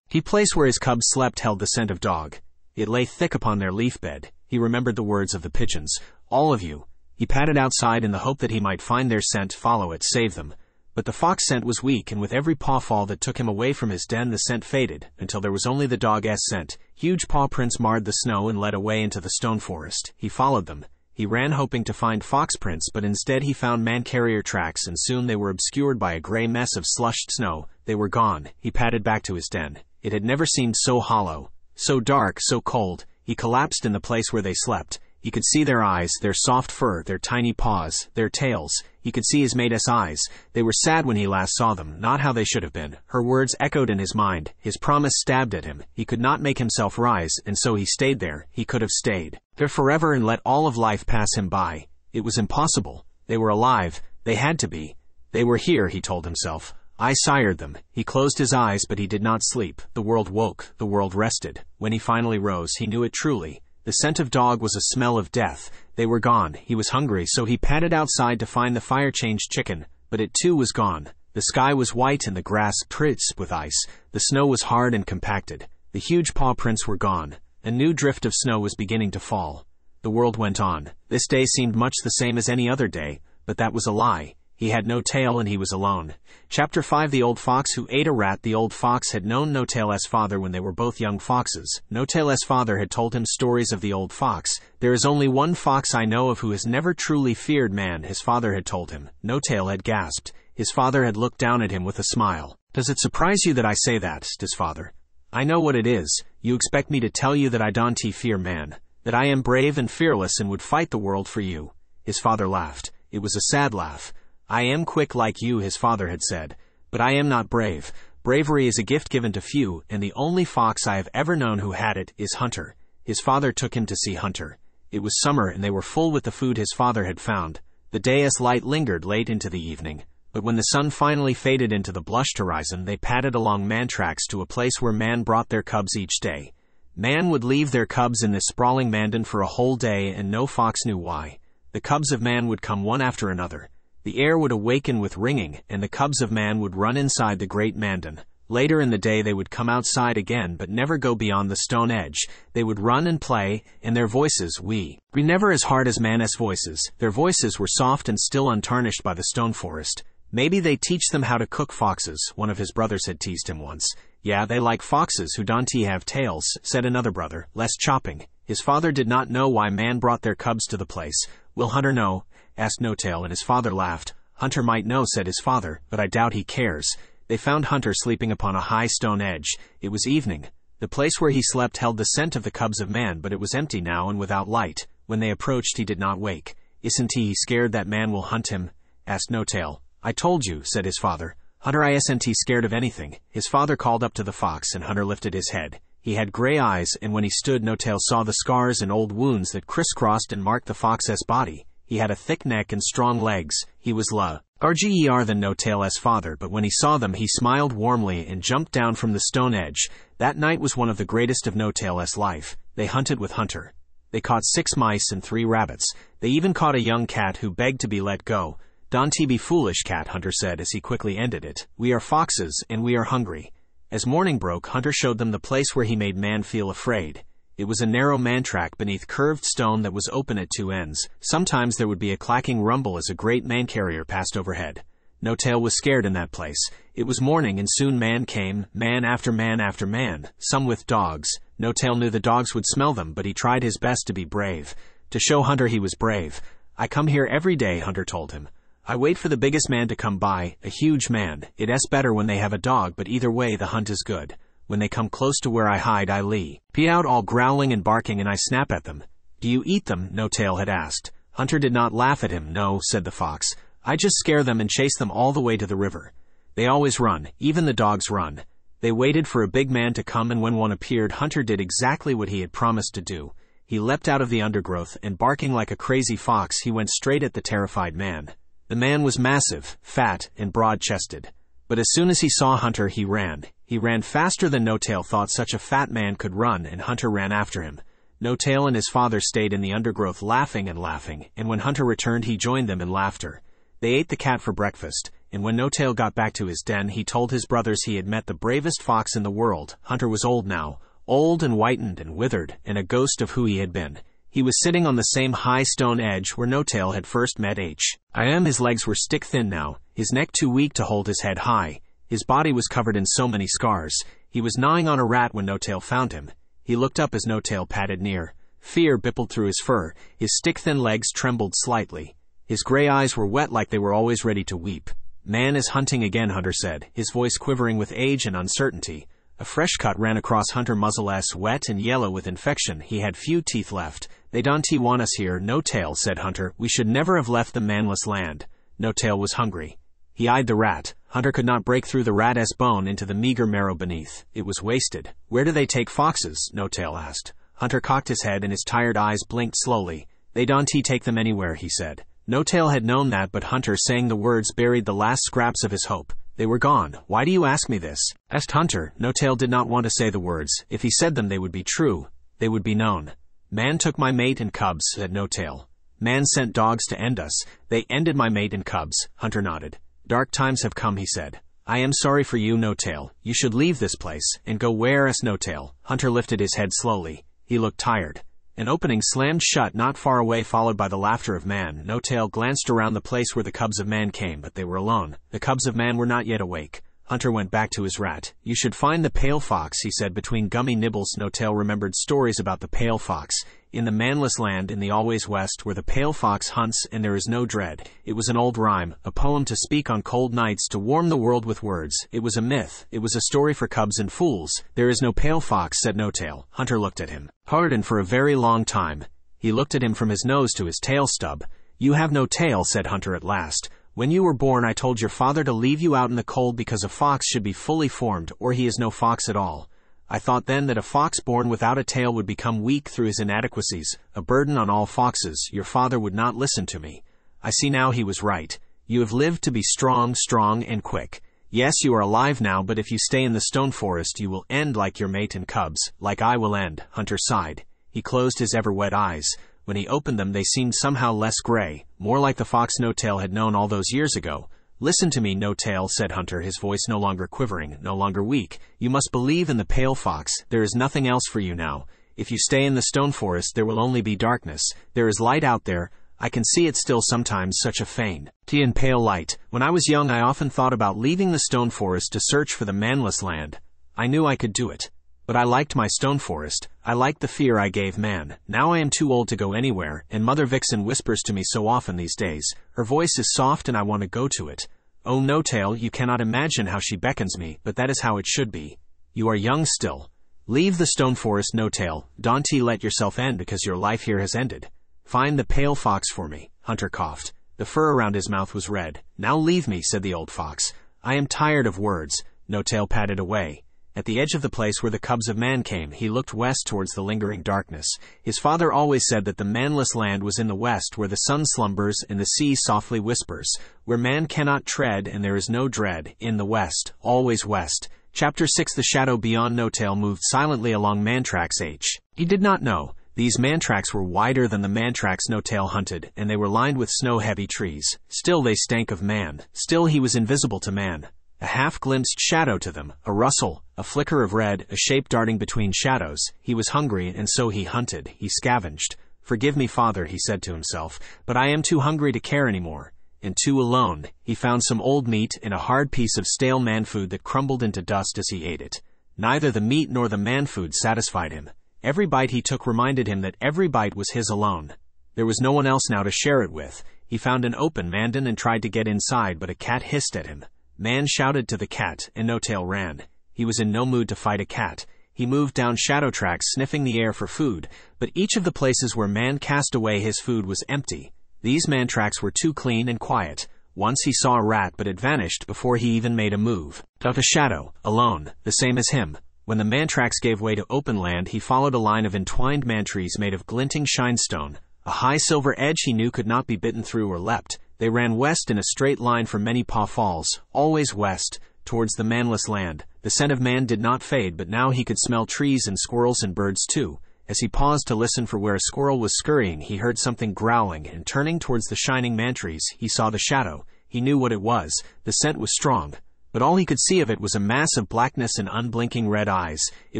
The place where his cubs slept held the scent of dog. It lay thick upon their leaf bed. He remembered the words of the pigeons. All of you. He padded outside in the hope that he might find their scent, follow it, save them. But the fox scent was weak, and with every pawfall that took him away from his den, the scent faded, until there was only the dog's scent. Huge paw prints marred the snow and led away into the stone forest. He followed them. He ran hoping to find fox prints, but instead he found man-carrier tracks, and soon they were obscured by a gray mess of slushed snow. They were gone. He padded back to his den. It had never seemed so hollow. So dark, so cold. He collapsed in the place where they slept. He could see their eyes, their soft fur, their tiny paws, their tails. He could see his mate's eyes. They were sad when he last saw them, not how they should have been. Her words echoed in his mind. His promise stabbed at him. He could not make himself rise, and so he stayed there. He could have stayed there forever and let all of life pass him by. It was impossible. They were alive. They had to be. They were here, he told himself. I sired them. He closed his eyes, but he did not sleep. The world woke. The world rested. When he finally rose, he knew it truly. The scent of dog was a smell of death. They were gone. He was hungry, so he padded outside to find the fire-changed chicken, but it too was gone. The sky was white and the grass crisp with ice. The snow was hard and compacted. The huge paw prints were gone. A new drift of snow was beginning to fall. The world went on. This day seemed much the same as any other day, but that was a lie. He had no tail and he was alone. Chapter 5 The Old Fox Who Ate a Rat. The old fox had known Notail's father when they were both young foxes. Notail's father had told him stories of the old fox. There is only one fox I know of who has never truly feared man, his father had told him. Notail had gasped. His father had looked down at him with a smile. Does it surprise you that I say that, his father? I know what it is. You expect me to tell you that I don't fear man, that I am brave and fearless and would fight the world for you. His father laughed. It was a sad laugh. I am quick like you, his father had said, but I am not brave. Bravery is a gift given to few, and the only fox I have ever known who had it is Hunter. His father took him to see Hunter. It was summer and they were full with the food his father had found. The day's light lingered late into the evening, but when the sun finally faded into the blushed horizon, they padded along man tracks to a place where man brought their cubs each day. Man would leave their cubs in this sprawling mandan for a whole day, and no fox knew why. The cubs of man would come one after another. The air would awaken with ringing, and the cubs of man would run inside the great mandan. Later in the day they would come outside again, but never go beyond the stone edge. They would run and play, and their voices were never as hard as man's voices. Their voices were soft and still untarnished by the stoneforest. Maybe they teach them how to cook foxes, one of his brothers had teased him once. Yeah, they like foxes who don't have tails, said another brother, less chopping. His father did not know why man brought their cubs to the place. Will Hunter know? Asked Notail, and his father laughed. Hunter might know, said his father, but I doubt he cares. They found Hunter sleeping upon a high stone edge. It was evening. The place where he slept held the scent of the cubs of man, but it was empty now and without light. When they approached, he did not wake. Isn't he scared that man will hunt him? Asked Notail. I told you, said his father. Hunter isn't scared of anything. His father called up to the fox, and Hunter lifted his head. He had gray eyes, and when he stood, Notail saw the scars and old wounds that crisscrossed and marked the fox's body. He had a thick neck and strong legs. He was larger than Notail's father, but when he saw them, he smiled warmly and jumped down from the stone edge. That night was one of the greatest of Notail's life. They hunted with Hunter. They caught 6 mice and 3 rabbits. They even caught a young cat who begged to be let go. Don't be foolish, cat, Hunter said as he quickly ended it. We are foxes, and we are hungry. As morning broke, Hunter showed them the place where he made man feel afraid. It was a narrow man-track beneath curved stone that was open at 2 ends. Sometimes there would be a clacking rumble as a great man-carrier passed overhead. Notail was scared in that place. It was morning, and soon man came, man after man after man, some with dogs. Notail knew the dogs would smell them, but he tried his best to be brave. To show Hunter he was brave. I come here every day, Hunter told him. I wait for the biggest man to come by, a huge man. It's better when they have a dog, but either way the hunt is good. When they come close to where I hide, I leap out all growling and barking, and I snap at them. Do you eat them? Notail had asked. Hunter did not laugh at him. No, said the fox. I just scare them and chase them all the way to the river. They always run, even the dogs run. They waited for a big man to come, and when one appeared, Hunter did exactly what he had promised to do. He leapt out of the undergrowth, and barking like a crazy fox, he went straight at the terrified man. The man was massive, fat, and broad-chested. But as soon as he saw Hunter, he ran. He ran faster than Notail thought such a fat man could run, and Hunter ran after him. Notail and his father stayed in the undergrowth laughing, and when Hunter returned, he joined them in laughter. They ate the cat for breakfast, and when Notail got back to his den, he told his brothers he had met the bravest fox in the world. Hunter was old now, old and whitened and withered, and a ghost of who he had been. He was sitting on the same high stone edge where Notail had first met him. His legs were stick-thin now, his neck too weak to hold his head high. His body was covered in so many scars. He was gnawing on a rat when Notail found him. He looked up as Notail padded near. Fear bippled through his fur. His stick-thin legs trembled slightly. His gray eyes were wet like they were always ready to weep. Man is hunting again, Hunter said, his voice quivering with age and uncertainty. A fresh cut ran across Hunter muzzle-s, wet and yellow with infection. He had few teeth left. They don't want us here, Notail, said Hunter. We should never have left the Manless Land. Notail was hungry. He eyed the rat. Hunter could not break through the rat's bone into the meager marrow beneath. It was wasted. Where do they take foxes? Notail asked. Hunter cocked his head and his tired eyes blinked slowly. They don't take them anywhere, he said. Notail had known that, but Hunter, saying the words, buried the last scraps of his hope. They were gone. Why do you ask me this? Asked Hunter. Notail did not want to say the words. If he said them, they would be true. They would be known. Man took my mate and cubs, said Notail. Man sent dogs to end us. They ended my mate and cubs. Hunter nodded. Dark times have come, he said. I am sorry for you, Notail. You should leave this place, and go where? Asked Notail. Hunter lifted his head slowly. He looked tired. An opening slammed shut not far away, followed by the laughter of man. Notail glanced around the place where the cubs of man came, but they were alone. The cubs of man were not yet awake. Hunter went back to his rat. You should find the pale fox, he said between gummy nibbles. Notail remembered stories about the pale fox. In the Manless Land in the always west, where the pale fox hunts and there is no dread. It was an old rhyme, a poem to speak on cold nights, to warm the world with words. It was a myth. It was a story for cubs and fools. There is no pale fox, said Notail. Hunter looked at him hard and for a very long time. He looked at him from his nose to his tail stub. You have no tail, said Hunter at last. When you were born I told your father to leave you out in the cold because a fox should be fully formed or he is no fox at all. I thought then that a fox born without a tail would become weak through his inadequacies, a burden on all foxes. Your father would not listen to me. I see now he was right. You have lived to be strong and quick. Yes, you are alive now, but if you stay in the stone forest you will end like your mate and cubs, like I will end. Hunter sighed. He closed his ever-wet eyes. When he opened them they seemed somehow less gray, more like the fox Notail had known all those years ago. Listen to me, Notail, said Hunter, his voice no longer quivering, no longer weak. You must believe in the pale fox. There is nothing else for you now. If you stay in the stone forest there will only be darkness. There is light out there. I can see it still sometimes, such a faint and pale light. When I was young I often thought about leaving the stone forest to search for the Manless Land. I knew I could do it. But I liked my stone forest. I liked the fear I gave man. Now I am too old to go anywhere, and Mother Vixen whispers to me so often these days. Her voice is soft and I want to go to it. Oh, Notail, you cannot imagine how she beckons me, but that is how it should be. You are young still. Leave the stone forest, Notail. Don't let yourself end because your life here has ended. Find the pale fox for me. Hunter coughed. The fur around his mouth was red. Now leave me, said the old fox. I am tired of words. Notail padded away. At the edge of the place where the cubs of man came, he looked west towards the lingering darkness. His father always said that the manless land was in the west, where the sun slumbers and the sea softly whispers, where man cannot tread and there is no dread, in the west, always west. Chapter 6. The shadow beyond. Notail moved silently along man tracks H. He did not know. These man tracks were wider than the man tracks Notail hunted, and they were lined with snow-heavy trees. Still they stank of man. Still he was invisible to man. A half-glimpsed shadow to them, a rustle, a flicker of red, a shape darting between shadows. He was hungry, and so he hunted, he scavenged. Forgive me, father, he said to himself, but I am too hungry to care anymore. And too alone. He found some old meat and a hard piece of stale man food that crumbled into dust as he ate it. Neither the meat nor the man food satisfied him. Every bite he took reminded him that every bite was his alone. There was no one else now to share it with. He found an open mandan and tried to get inside, but a cat hissed at him. Man shouted to the cat, and Notail ran. He was in no mood to fight a cat. He moved down shadow tracks, sniffing the air for food, but each of the places where man cast away his food was empty. These man tracks were too clean and quiet. Once he saw a rat, but it vanished before he even made a move. Of a shadow, alone, the same as him. When the man tracks gave way to open land, he followed a line of entwined man trees made of glinting shinestone. A high silver edge he knew could not be bitten through or leapt. They ran west in a straight line from Many Paw Falls, always west, towards the Manless Land. The scent of man did not fade, but now he could smell trees and squirrels and birds too. As he paused to listen for where a squirrel was scurrying, he heard something growling, and turning towards the shining man trees, he saw the shadow. He knew what it was. The scent was strong, but all he could see of it was a mass of blackness and unblinking red eyes. It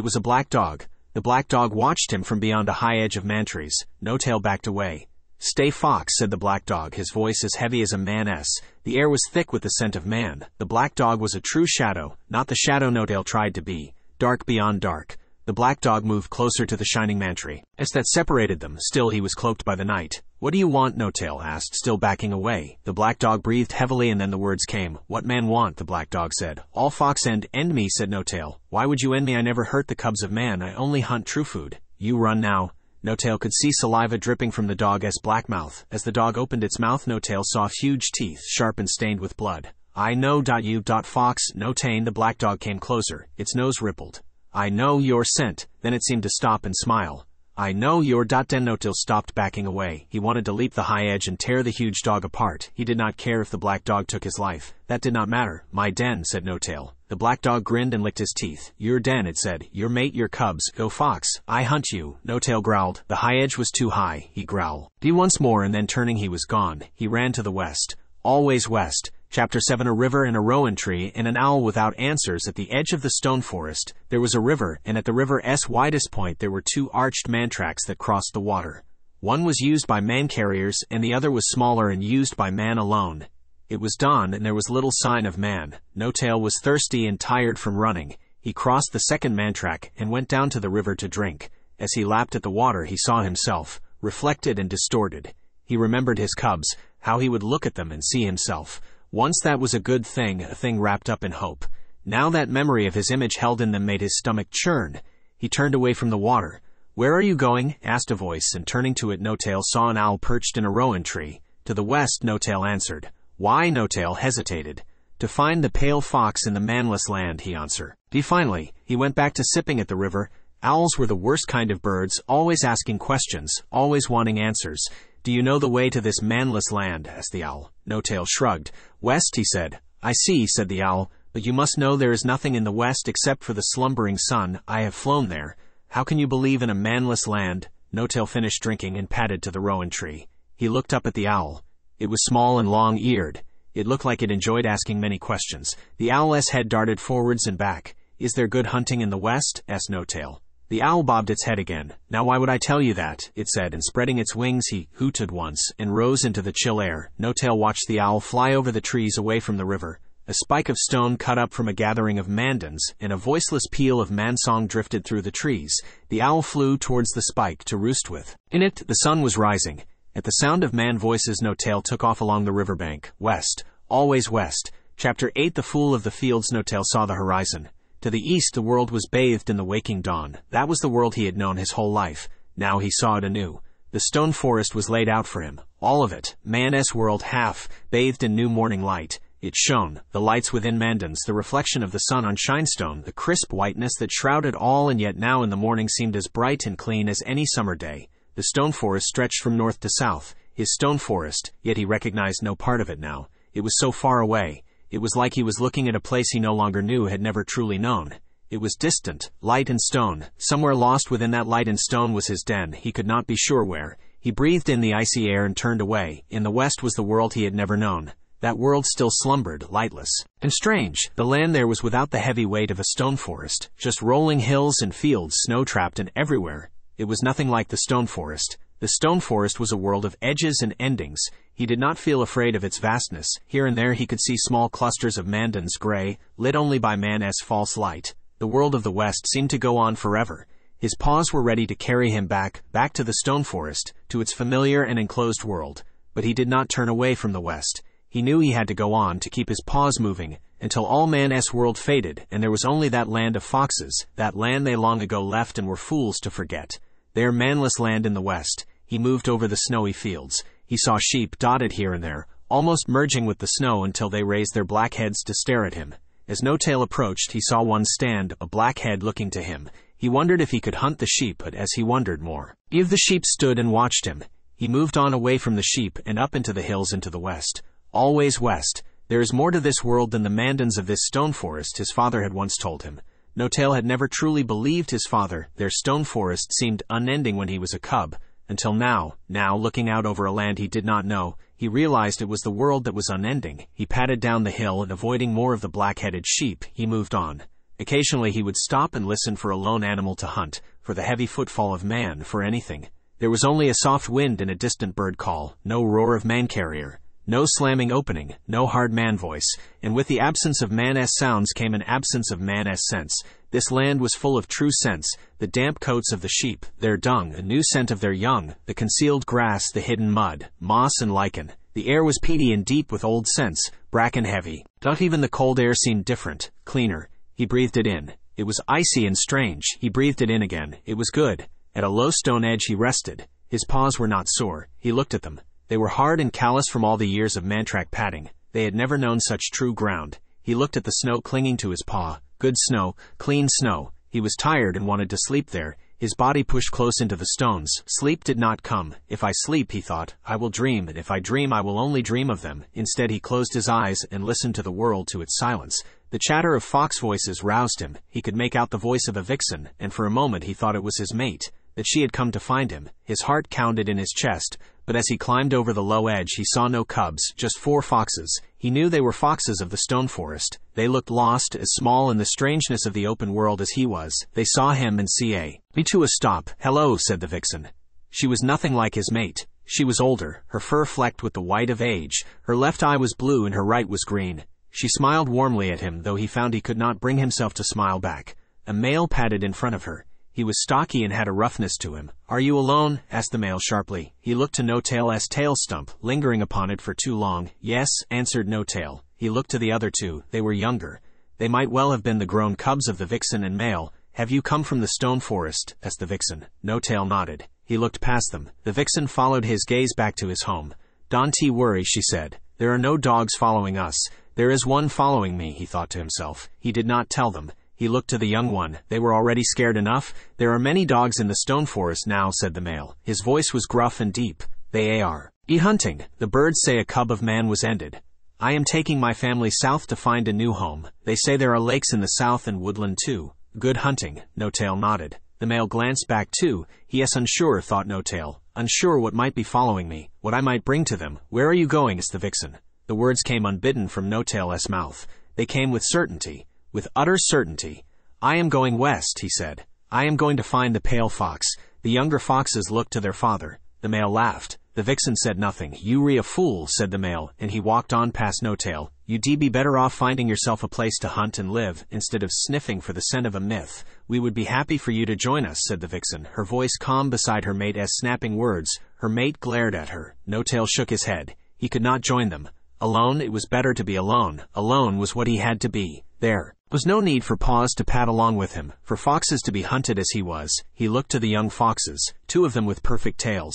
was a black dog. The black dog watched him from beyond a high edge of man trees. Notail backed away. Stay, fox, said the black dog, his voice as heavy as a man's. The air was thick with the scent of man. The black dog was a true shadow, not the shadow Notail tried to be. Dark beyond dark. The black dog moved closer to the shining man tree. As that separated them, still he was cloaked by the night. What do you want? Notail asked, still backing away. The black dog breathed heavily and then the words came. What man want? The black dog said. All fox end me, said Notail. Why would you end me? I never hurt the cubs of man. I only hunt true food. You run now. Notail could see saliva dripping from the dog's black mouth. As the dog opened its mouth, Notail saw huge teeth, sharp and stained with blood. I know. You. Fox. Notail. The black dog came closer. Its nose rippled. I know your scent. Then it seemed to stop and smile. I know your. Then Notail stopped, backing away. He wanted to leap the high edge and tear the huge dog apart. He did not care if the black dog took his life. That did not matter. My den, said Notail. The black dog grinned and licked his teeth. Your den, it said. Your mate, your cubs. Go, fox. I hunt you. Notail growled. The high edge was too high, he growled. Once more, and then turning he was gone. He ran to the west. Always west. Chapter 7. A river and a rowan tree and an owl without answers. At the edge of the stone forest, there was a river, and at the river's widest point there were two arched man tracks that crossed the water. One was used by man carriers, and the other was smaller and used by man alone. It was dawn, and there was little sign of man. Notail was thirsty and tired from running. He crossed the second man track and went down to the river to drink. As he lapped at the water, he saw himself, reflected and distorted. He remembered his cubs, how he would look at them and see himself. Once that was a good thing, a thing wrapped up in hope. Now that memory of his image held in them made his stomach churn. He turned away from the water. Where are you going? Asked a voice, and turning to it, Notail saw an owl perched in a rowan tree. To the west, Notail answered. Why? Notail hesitated. To find the pale fox in the Manless Land, he answered. Finally, he went back to sipping at the river. Owls were the worst kind of birds, always asking questions, always wanting answers. Do you know the way to this Manless Land? Asked the owl. Notail shrugged. West, he said. I see, said the owl, but you must know there is nothing in the west except for the slumbering sun. I have flown there. How can you believe in a manless land? Notail finished drinking and padded to the rowan tree. He looked up at the owl. It was small and long-eared. It looked like it enjoyed asking many questions. The owl's head darted forwards and back. Is there good hunting in the west? Asked Notail. The owl bobbed its head again. Now why would I tell you that? It said, and spreading its wings he hooted once and rose into the chill air. Notail watched the owl fly over the trees away from the river. A spike of stone cut up from a gathering of mandans, and a voiceless peal of man-song drifted through the trees. The owl flew towards the spike to roost with. In it, the sun was rising. At the sound of man voices, Notail took off along the riverbank. West. Always west. Chapter 8. The Fool of the Fields. Notail saw the horizon. To the east, the world was bathed in the waking dawn. That was the world he had known his whole life. Now he saw it anew. The stone forest was laid out for him. All of it. Man's world half, bathed in new morning light. It shone, the lights within mandans, the reflection of the sun on shinestone, the crisp whiteness that shrouded all, and yet now in the morning seemed as bright and clean as any summer day. The stone forest stretched from north to south. His stone forest, yet he recognized no part of it now. It was so far away. It was like he was looking at a place he no longer knew, had never truly known. It was distant, light and stone. Somewhere lost within that light and stone was his den. He could not be sure where. He breathed in the icy air and turned away. In the west was the world he had never known. That world still slumbered, lightless. And strange, the land there was without the heavy weight of a stone forest, just rolling hills and fields, snow-trapped and everywhere. It was nothing like the stone forest. The stone forest was a world of edges and endings. He did not feel afraid of its vastness. Here and there he could see small clusters of mandans, gray, lit only by man's false light. The world of the west seemed to go on forever. His paws were ready to carry him back to the stone forest, to its familiar and enclosed world. But he did not turn away from the west. He knew he had to go on to keep his paws moving until all man's world faded and there was only that land of foxes, that land they long ago left and were fools to forget. Their manless land in the west. He moved over the snowy fields. He saw sheep dotted here and there, almost merging with the snow until they raised their black heads to stare at him. As Notail approached, he saw one stand, a black head looking to him. He wondered if he could hunt the sheep, but as he wondered more, if the sheep stood and watched him. He moved on away from the sheep and up into the hills into the west. Always west. There is more to this world than the mandans of this stone forest, his father had once told him. Notail had never truly believed his father. Their stone forest seemed unending when he was a cub. Until now, looking out over a land he did not know, he realized it was the world that was unending. He padded down the hill and avoiding more of the black-headed sheep, he moved on. Occasionally he would stop and listen for a lone animal to hunt, for the heavy footfall of man, for anything. There was only a soft wind and a distant bird call, no roar of man-carrier. No slamming opening, no hard man voice, and with the absence of man's sounds came an absence of man's sense. This land was full of true scents, the damp coats of the sheep, their dung, a new scent of their young, the concealed grass, the hidden mud, moss and lichen. The air was peaty and deep with old scents, bracken heavy. Not even the cold air seemed different, cleaner. He breathed it in. It was icy and strange. He breathed it in again. It was good. At a low stone edge he rested. His paws were not sore. He looked at them. They were hard and callous from all the years of mantrack padding. They had never known such true ground. He looked at the snow clinging to his paw. Good snow, clean snow. He was tired and wanted to sleep there. His body pushed close into the stones. Sleep did not come. If I sleep, he thought, I will dream, and if I dream, I will only dream of them. Instead, he closed his eyes and listened to the world, to its silence. The chatter of fox voices roused him. He could make out the voice of a vixen, and for a moment he thought it was his mate, that she had come to find him. His heart pounded in his chest, but as he climbed over the low edge, he saw no cubs, just 4 foxes. He knew they were foxes of the stone forest. They looked lost, as small in the strangeness of the open world as he was. They saw him and me to a stop. Hello, said the vixen. She was nothing like his mate. She was older, her fur flecked with the white of age. Her left eye was blue and her right was green. She smiled warmly at him, though he found he could not bring himself to smile back. A male padded in front of her. He was stocky and had a roughness to him. Are you alone? Asked the male sharply. He looked to Notail's tail stump, lingering upon it for too long. Yes, answered Notail. He looked to the other 2. They were younger. They might well have been the grown cubs of the vixen and male. Have you come from the stone forest? Asked the vixen. Notail nodded. He looked past them. The vixen followed his gaze back to his home. Don't worry, she said. There are no dogs following us. There is one following me, he thought to himself. He did not tell them. He looked to the young one. They were already scared enough. There are many dogs in the stone forest now, said the male. His voice was gruff and deep. They are. Eat hunting. The birds say a cub of man was ended. I am taking my family south to find a new home. They say there are lakes in the south and woodland too. Good hunting. Notail nodded. The male glanced back too. Yes, unsure, thought Notail. Unsure what might be following me, what I might bring to them. Where are you going? Asked the vixen. The words came unbidden from Notail's mouth. They came with certainty. With utter certainty. I am going west, he said. I am going to find the pale fox. The younger foxes looked to their father. The male laughed. The vixen said nothing. You re a fool, said the male, and he walked on past Notail. You'd be better off finding yourself a place to hunt and live, instead of sniffing for the scent of a myth. We would be happy for you to join us, said the vixen, her voice calm beside her mate as snapping words. Her mate glared at her. Notail shook his head. He could not join them. Alone, it was better to be alone. Alone was what he had to be. There was no need for paws to pat along with him, for foxes to be hunted as he was. He looked to the young foxes, 2 of them with perfect tails.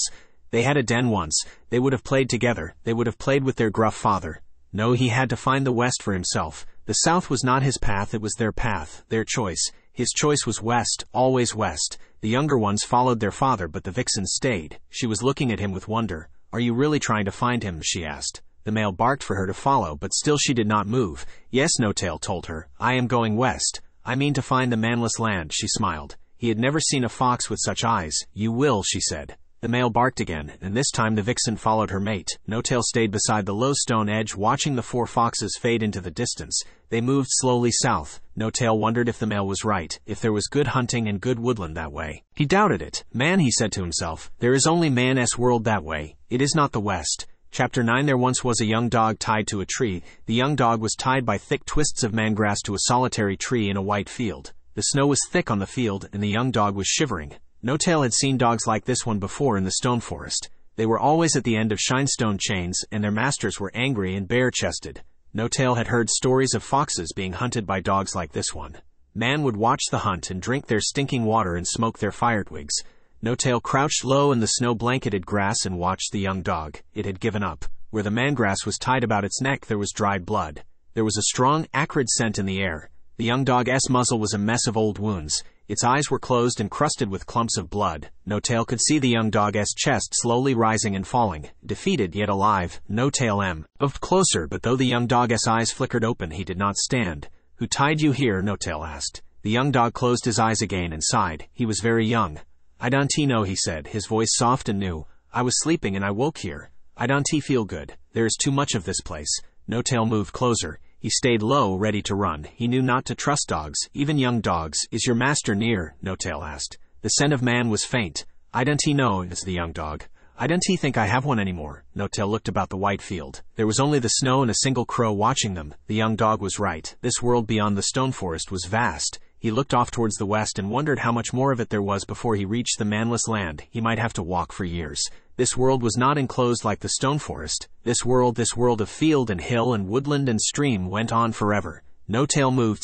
They had a den once. They would have played together. They would have played with their gruff father. No, he had to find the west for himself. The south was not his path, it was their path, their choice. His choice was west, always west. The younger ones followed their father, but the vixen stayed. She was looking at him with wonder. Are you really trying to find him? She asked. The male barked for her to follow, but still she did not move. Yes, Notail told her. I am going west. I mean to find the Manless Land, she smiled. He had never seen a fox with such eyes. You will, she said. The male barked again, and this time the vixen followed her mate. Notail stayed beside the low stone edge, watching the 4 foxes fade into the distance. They moved slowly south. Notail wondered if the male was right, if there was good hunting and good woodland that way. He doubted it. Man, he said to himself, there is only man's world that way. It is not the west. Chapter 9. There once was a young dog tied to a tree. The young dog was tied by thick twists of mangrass to a solitary tree in a white field. The snow was thick on the field, and the young dog was shivering. Notail had seen dogs like this one before in the stone forest. They were always at the end of shinestone chains, and their masters were angry and bare-chested. Notail had heard stories of foxes being hunted by dogs like this one. Man would watch the hunt and drink their stinking water and smoke their fire twigs. Notail crouched low in the snow-blanketed grass and watched the young dog. It had given up. Where the mangrass was tied about its neck, there was dried blood. There was a strong, acrid scent in the air. The young dog's muzzle was a mess of old wounds. Its eyes were closed and crusted with clumps of blood. Notail could see the young dog's chest slowly rising and falling. Defeated yet alive, Notail moved closer, but though the young dog's eyes flickered open, he did not stand. Who tied you here? Notail asked. The young dog closed his eyes again and sighed. He was very young. I don't know, he said, his voice soft and new. I was sleeping and I woke here. I don't feel good. There is too much of this place. Notail moved closer. He stayed low, ready to run. He knew not to trust dogs, even young dogs. Is your master near? Notail asked. The scent of man was faint. I don't know, is the young dog. I don't think I have one anymore. Notail looked about the white field. There was only the snow and a single crow watching them. The young dog was right. This world beyond the stone forest was vast. He looked off towards the west and wondered how much more of it there was before he reached the Manless Land. He might have to walk for years. This world was not enclosed like the stone forest. This world of field and hill and woodland and stream went on forever. Notail moved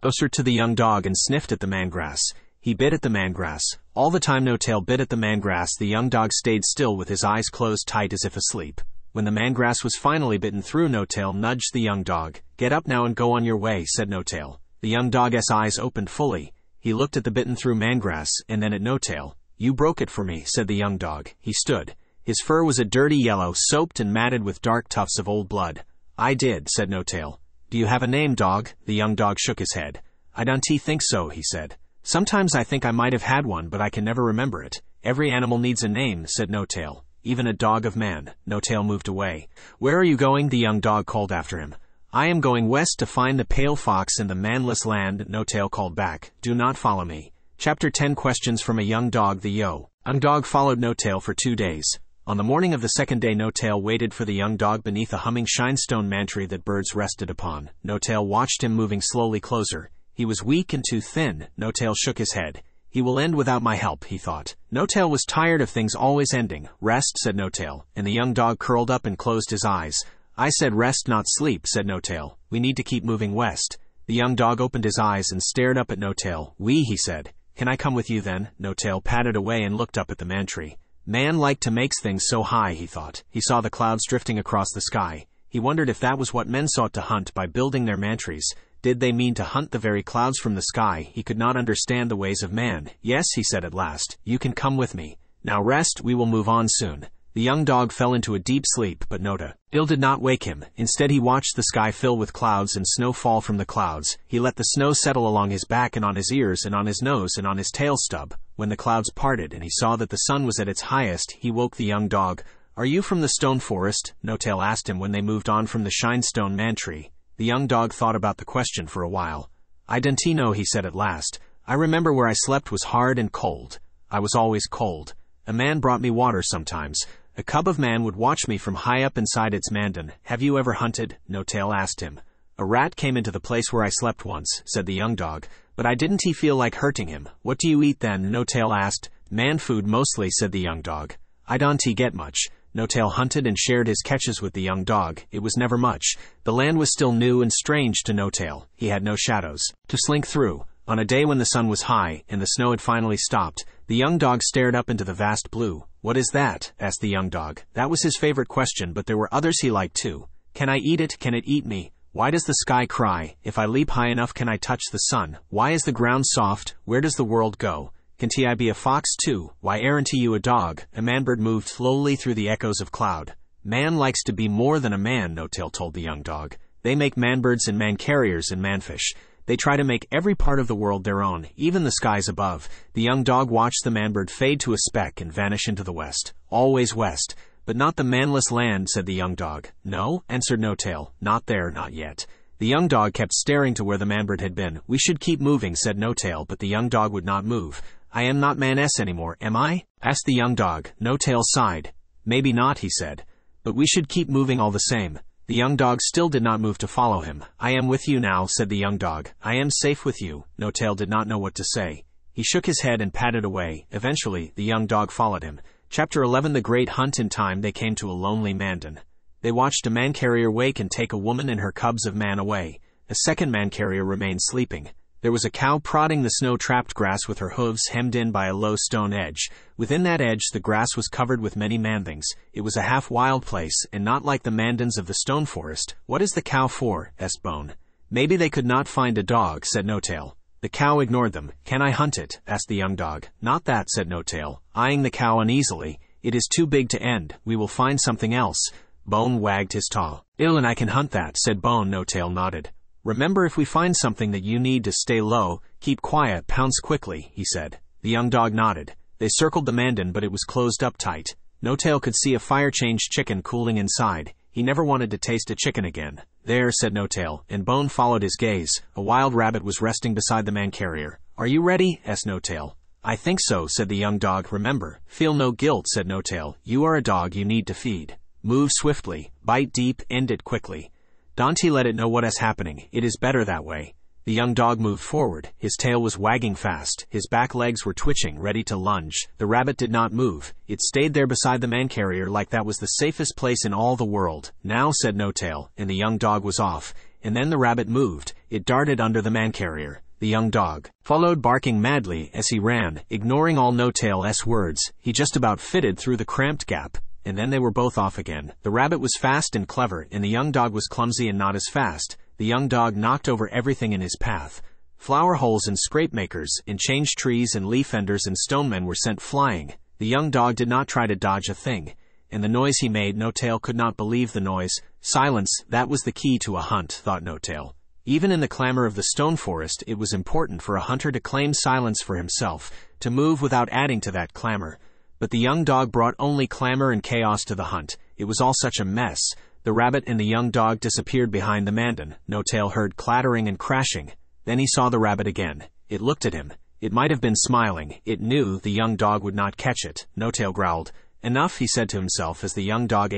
closer to the young dog and sniffed at the mangrass. He bit at the mangrass. All the time Notail bit at the mangrass, the young dog stayed still with his eyes closed tight as if asleep. When the mangrass was finally bitten through, Notail nudged the young dog. Get up now and go on your way, said Notail. The young dog's eyes opened fully. He looked at the bitten-through mangrass, and then at Notail. You broke it for me, said the young dog. He stood. His fur was a dirty yellow, soaped and matted with dark tufts of old blood. I did, said Notail. Do you have a name, dog? The young dog shook his head. I don't think so, he said. Sometimes I think I might have had one, but I can never remember it. Every animal needs a name, said Notail. Even a dog of man. Notail moved away. Where are you going? The young dog called after him. I am going west to find the pale fox in the Manless Land, Notail called back. Do not follow me. Chapter 10. Questions from a young dog. The young dog followed Notail for 2 days. On the morning of the second day, Notail waited for the young dog beneath a humming shinestone mantry that birds rested upon. Notail watched him moving slowly closer. He was weak and too thin. Notail shook his head. He will end without my help, he thought. Notail was tired of things always ending. Rest, said Notail, and the young dog curled up and closed his eyes. I said rest, not sleep, said Notail. We need to keep moving west. The young dog opened his eyes and stared up at Notail. We, he said. Can I come with you then? Notail padded away and looked up at the mantry. Man liked to make things so high, he thought. He saw the clouds drifting across the sky. He wondered if that was what men sought to hunt by building their mantries. Did they mean to hunt the very clouds from the sky? He could not understand the ways of man. Yes, he said at last, you can come with me. Now rest, we will move on soon. The young dog fell into a deep sleep, but Notail did not wake him. Instead, he watched the sky fill with clouds and snow fall from the clouds. He let the snow settle along his back and on his ears and on his nose and on his tail stub. When the clouds parted and he saw that the sun was at its highest, he woke the young dog. Are you from the stone forest? Notail asked him when they moved on from the shinestone man-tree. The young dog thought about the question for a while. I don't know, he said at last. I remember where I slept was hard and cold. I was always cold. A man brought me water sometimes. A cub of man would watch me from high up inside its mandan. Have you ever hunted? Notail asked him. A rat came into the place where I slept once, said the young dog, but I didn't feel like hurting him. What do you eat then? Notail asked. Man food mostly, said the young dog. I don't get much. Notail hunted and shared his catches with the young dog. It was never much. The land was still new and strange to Notail. He had no shadows to slink through. On a day when the sun was high and the snow had finally stopped, the young dog stared up into the vast blue. What is that? Asked the young dog. That was his favorite question, but there were others he liked too. Can I eat it? Can it eat me? Why does the sky cry? If I leap high enough, can I touch the sun? Why is the ground soft? Where does the world go? Can I be a fox too? Why aren't you a dog? A manbird moved slowly through the echoes of cloud. Man likes to be more than a man, Notail told the young dog. They make manbirds and man-carriers and manfish. They try to make every part of the world their own, even the skies above. The young dog watched the manbird fade to a speck and vanish into the west. Always west. But not the manless land, said the young dog. No, answered Notail. Not there, not yet. The young dog kept staring to where the manbird had been. We should keep moving, said Notail, but the young dog would not move. I am not man-s anymore, am I? Asked the young dog. Notail sighed. Maybe not, he said. But we should keep moving all the same. The young dog still did not move to follow him. I am with you now, said the young dog. I am safe with you. Notail did not know what to say. He shook his head and padded away. Eventually, the young dog followed him. Chapter 11 The Great Hunt. In time they came to a lonely mandan. They watched a man-carrier wake and take a woman and her cubs of man away. A second man-carrier remained sleeping. There was a cow prodding the snow-trapped grass with her hooves hemmed in by a low stone edge. Within that edge the grass was covered with many mandings. It was a half-wild place, and not like the mandans of the stone forest. What is the cow for? Asked Bone. Maybe they could not find a dog, said Notail. The cow ignored them. Can I hunt it? Asked the young dog. Not that, said Notail, eyeing the cow uneasily. It is too big to end. We will find something else. Bone wagged his tail. And I can hunt that, said Bone. Notail nodded. Remember, if we find something that you need to stay low, keep quiet, pounce quickly, he said. The young dog nodded. They circled the mandan, but it was closed up tight. Notail could see a fire-changed chicken cooling inside. He never wanted to taste a chicken again. There, said Notail, and Bone followed his gaze. A wild rabbit was resting beside the man-carrier. Are you ready? Asked Notail. I think so, said the young dog. Remember, feel no guilt, said Notail. You are a dog you need to feed. Move swiftly, bite deep, end it quickly. Dante let it know what is happening. It is better that way. The young dog moved forward. His tail was wagging fast. His back legs were twitching, ready to lunge. The rabbit did not move. It stayed there beside the man-carrier like that was the safest place in all the world. Now, said Notail, and the young dog was off. And then the rabbit moved. It darted under the man-carrier. The young dog followed, barking madly as he ran, ignoring all Notail's words. He just about fitted through the cramped gap. And then they were both off again. The rabbit was fast and clever, and the young dog was clumsy and not as fast. The young dog knocked over everything in his path. Flower holes and scrape makers, and change trees and leaf enders and stone men were sent flying. The young dog did not try to dodge a thing. And the noise he made, Notail could not believe the noise. Silence, that was the key to a hunt, thought Notail. Even in the clamor of the stone forest, it was important for a hunter to claim silence for himself, to move without adding to that clamor. But the young dog brought only clamor and chaos to the hunt. It was all such a mess. The rabbit and the young dog disappeared behind the mandan. Notail heard clattering and crashing. Then he saw the rabbit again. It looked at him. It might have been smiling. It knew the young dog would not catch it. Notail growled. Enough, he said to himself as the young dog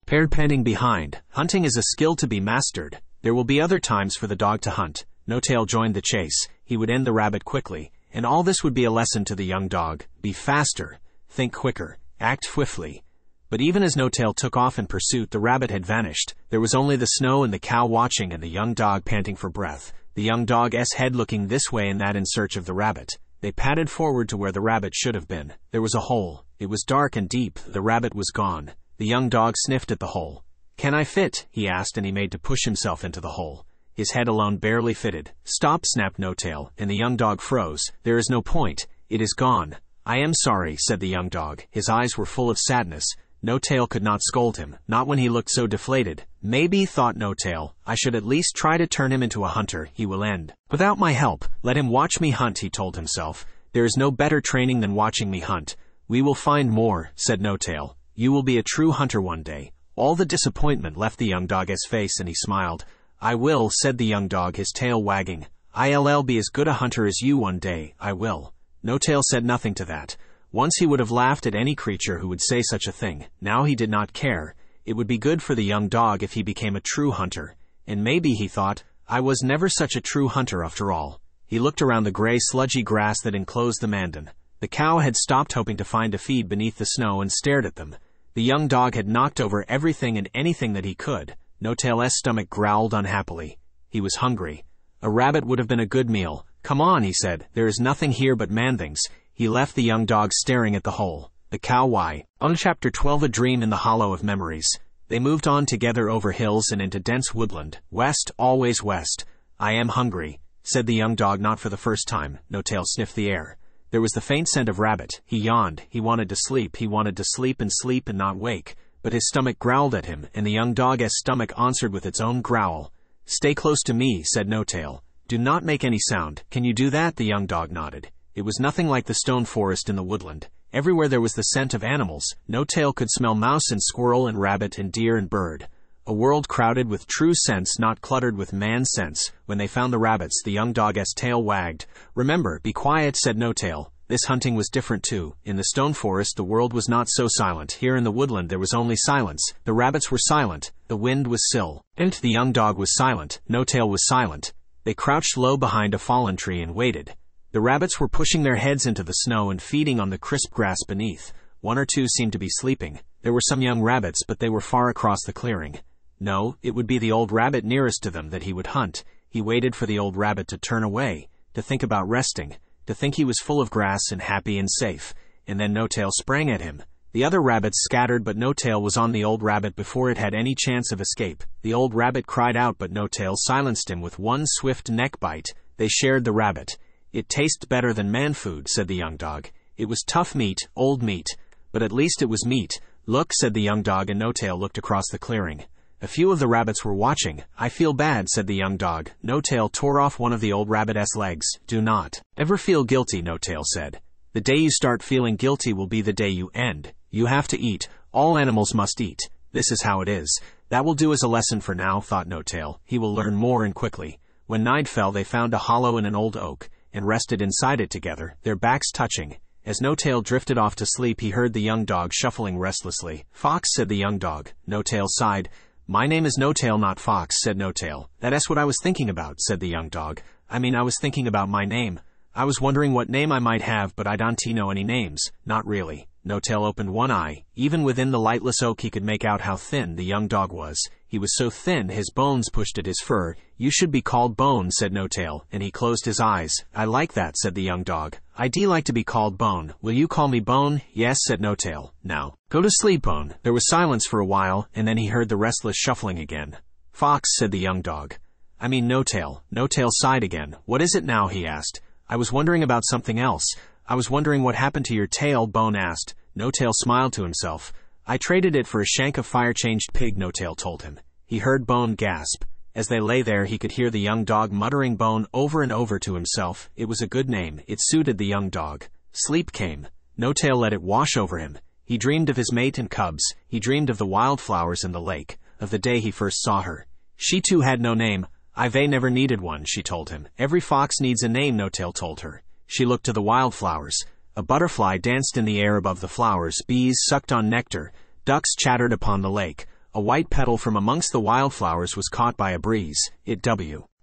paired panting behind. Hunting is a skill to be mastered. There will be other times for the dog to hunt. Notail joined the chase. He would end the rabbit quickly. And all this would be a lesson to the young dog. Be faster. Think quicker. Act swiftly. But even as Notail took off in pursuit, the rabbit had vanished. There was only the snow and the cow watching and the young dog panting for breath. The young dog's head looking this way and that in search of the rabbit. They padded forward to where the rabbit should have been. There was a hole. It was dark and deep. The rabbit was gone. The young dog sniffed at the hole. "Can I fit?" he asked, and he made to push himself into the hole. His head alone barely fitted. "Stop," snapped Notail, and the young dog froze. "There is no point. It is gone." "I am sorry," said the young dog. His eyes were full of sadness. Notail could not scold him, not when he looked so deflated. "Maybe," thought Notail, "I should at least try to turn him into a hunter. He will end without my help. Let him watch me hunt," he told himself. "There is no better training than watching me hunt." "We will find more," said Notail. "You will be a true hunter one day." All the disappointment left the young dog's face, and he smiled. "I will," said the young dog, his tail wagging. "I'll be as good a hunter as you one day. I will." Notail said nothing to that. Once he would have laughed at any creature who would say such a thing. Now he did not care. It would be good for the young dog if he became a true hunter. And maybe, he thought, I was never such a true hunter after all. He looked around the gray, sludgy grass that enclosed the mandan. The cow had stopped hoping to find a feed beneath the snow and stared at them. The young dog had knocked over everything and anything that he could. Notail's stomach growled unhappily. He was hungry. A rabbit would have been a good meal. "Come on," he said. "There is nothing here but man-things." He left the young dog staring at the hole. The cow why? On Chapter 12, A Dream in the Hollow of Memories. They moved on together over hills and into dense woodland. West, always west. "I am hungry," said the young dog, not for the first time. Notail sniffed the air. There was the faint scent of rabbit. He yawned. He wanted to sleep. He wanted to sleep and not wake. But his stomach growled at him, and the young dog's stomach answered with its own growl. "Stay close to me," said Notail. "Do not make any sound. Can you do that?" The young dog nodded. It was nothing like the stone forest in the woodland. Everywhere there was the scent of animals. Notail could smell mouse and squirrel and rabbit and deer and bird. A world crowded with true scents, not cluttered with man's scents. When they found the rabbits, the young dog's tail wagged. "Remember, be quiet," said Notail. This hunting was different too. In the stone forest, the world was not so silent. Here in the woodland, there was only silence. The rabbits were silent. The wind was still. And the young dog was silent. Notail was silent. They crouched low behind a fallen tree and waited. The rabbits were pushing their heads into the snow and feeding on the crisp grass beneath. One or two seemed to be sleeping. There were some young rabbits, but they were far across the clearing. No, it would be the old rabbit nearest to them that he would hunt. He waited for the old rabbit to turn away, to think about resting, to think he was full of grass and happy and safe. And then Notail sprang at him. The other rabbits scattered, but Notail was on the old rabbit before it had any chance of escape. The old rabbit cried out, but Notail silenced him with one swift neck bite. They shared the rabbit. "It tastes better than man food," said the young dog. "It was tough meat, old meat, but at least it was meat." "Look," said the young dog, and Notail looked across the clearing. A few of the rabbits were watching. "I feel bad," said the young dog. Notail tore off one of the old rabbit's legs. "Do not ever feel guilty," Notail said. "The day you start feeling guilty will be the day you end. You have to eat. All animals must eat. This is how it is." "That will do as a lesson for now," thought Notail. "He will learn more and quickly." When night fell, they found a hollow in an old oak, and rested inside it together, their backs touching. As Notail drifted off to sleep, he heard the young dog shuffling restlessly. "Fox," said the young dog. Notail sighed. "My name is Notail, not Fox," said Notail. "That's what I was thinking about," said the young dog. I was thinking about my name. I was wondering what name I might have, but I don't know any names." "Not really." Notail opened one eye. Even within the lightless oak he could make out how thin the young dog was. He was so thin his bones pushed at his fur. "You should be called Bone," said Notail, and he closed his eyes. "I like that," said the young dog. "I do like to be called Bone. Will you call me Bone?" "Yes," said Notail. "Now, go to sleep, Bone." There was silence for a while, and then he heard the restless shuffling again. "Fox," said the young dog. Notail. Notail sighed again. "What is it now?" he asked. "I was wondering about something else. I was wondering what happened to your tail," Bone asked. Notail smiled to himself. "I traded it for a shank of fire-changed pig," Notail told him. He heard Bone gasp. As they lay there, he could hear the young dog muttering Bone over and over to himself. It was a good name. It suited the young dog. Sleep came. Notail let it wash over him. He dreamed of his mate and cubs. He dreamed of the wildflowers in the lake, of the day he first saw her. She too had no name. "I've never needed one," she told him. "Every fox needs a name," Notail told her. She looked to the wildflowers. A butterfly danced in the air above the flowers. Bees sucked on nectar. Ducks chattered upon the lake. A white petal from amongst the wildflowers was caught by a breeze. It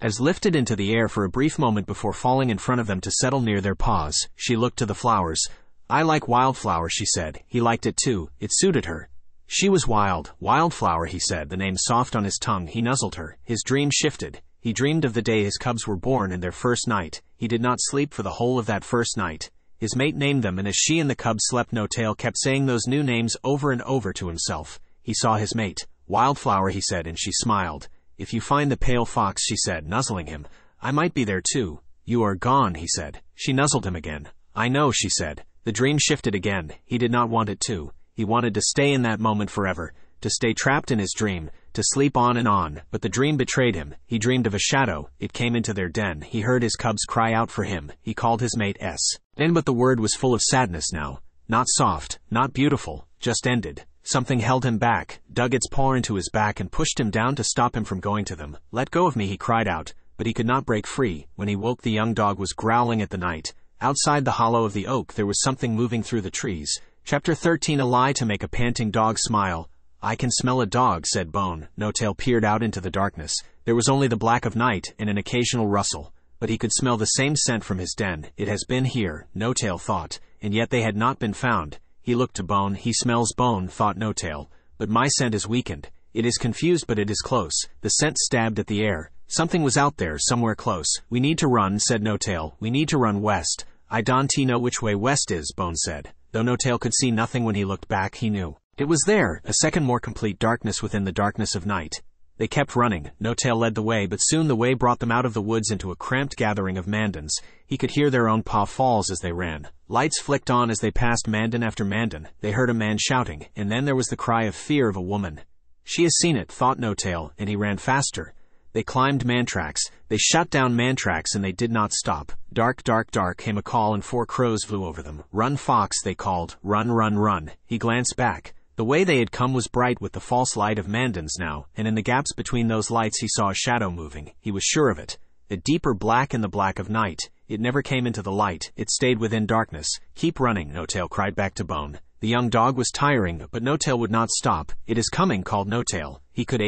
as lifted into the air for a brief moment before falling in front of them to settle near their paws. She looked to the flowers. "I like wildflower," she said. He liked it too. It suited her. She was wild. "Wildflower," he said, the name soft on his tongue. He nuzzled her. His dream shifted. He dreamed of the day his cubs were born and their first night. He did not sleep for the whole of that first night. His mate named them, and as she and the cubs slept, Notail kept saying those new names over and over to himself. He saw his mate. Wildflower, he said, and she smiled. If you find the pale fox, she said, nuzzling him, I might be there too. You are gone, he said. She nuzzled him again. I know, she said. The dream shifted again. He did not want it to. He wanted to stay in that moment forever, to stay trapped in his dream, to sleep on, but the dream betrayed him. He dreamed of a shadow. It came into their den. He heard his cubs cry out for him. He called his mate S. Then but the word was full of sadness now. Not soft, not beautiful, just ended. Something held him back, dug its paw into his back and pushed him down to stop him from going to them. Let go of me, he cried out, but he could not break free. When he woke, the young dog was growling at the night. Outside the hollow of the oak, there was something moving through the trees. Chapter 13 A lie to make a panting dog smile. I can smell a dog, said Bone. Notail peered out into the darkness. There was only the black of night and an occasional rustle. But he could smell the same scent from his den. It has been here, Notail thought, and yet they had not been found. He looked to Bone. He smells bone, thought Notail. But my scent is weakened. It is confused, but it is close. The scent stabbed at the air. Something was out there, somewhere close. We need to run, said Notail. We need to run west. I don't know which way west is, Bone said. Though Notail could see nothing when he looked back, he knew. It was there, a second more complete darkness within the darkness of night. They kept running. Notail led the way, but soon the way brought them out of the woods into a cramped gathering of Mandans. He could hear their own paw falls as they ran. Lights flicked on as they passed Mandan after Mandan. They heard a man shouting, and then there was the cry of fear of a woman. She has seen it, thought Notail, and he ran faster. They climbed man-tracks. They shut down man-tracks, and they did not stop. Dark, dark, dark came a call, and 4 crows flew over them. Run, fox, they called. Run, run, run. He glanced back. The way they had come was bright with the false light of Mandans now, and in the gaps between those lights he saw a shadow moving. He was sure of it. A deeper black in the black of night. It never came into the light. It stayed within darkness. Keep running, Notail cried back to Bone. The young dog was tiring, but Notail would not stop. It is coming, called Notail. He could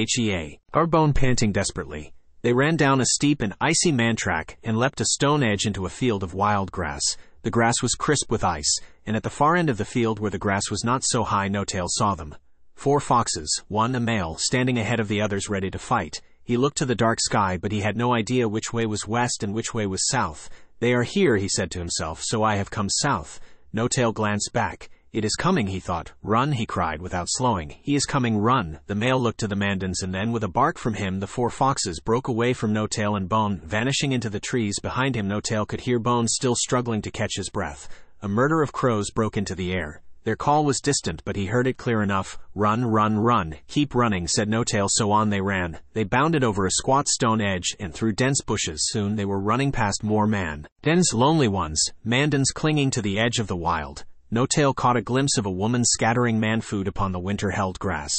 Our Bone panting desperately. They ran down a steep and icy man-track and leapt a stone edge into a field of wild grass. The grass was crisp with ice, and at the far end of the field where the grass was not so high, Notail saw them. 4 foxes, one a male, standing ahead of the others ready to fight. He looked to the dark sky, but he had no idea which way was west and which way was south. They are here, he said to himself, so I have come south. Notail glanced back. It is coming, he thought. Run, he cried without slowing. He is coming, run. The male looked to the Mandans, and then with a bark from him the 4 foxes broke away from Notail and Bone, vanishing into the trees behind him. Notail could hear Bone still struggling to catch his breath. A murder of crows broke into the air. Their call was distant, but he heard it clear enough. Run, run, run. Keep running, said Notail, so on they ran. They bounded over a squat stone edge and through dense bushes. Soon they were running past more Mandans, lonely ones, Mandans clinging to the edge of the wild. Notail caught a glimpse of a woman scattering man food upon the winter-held grass.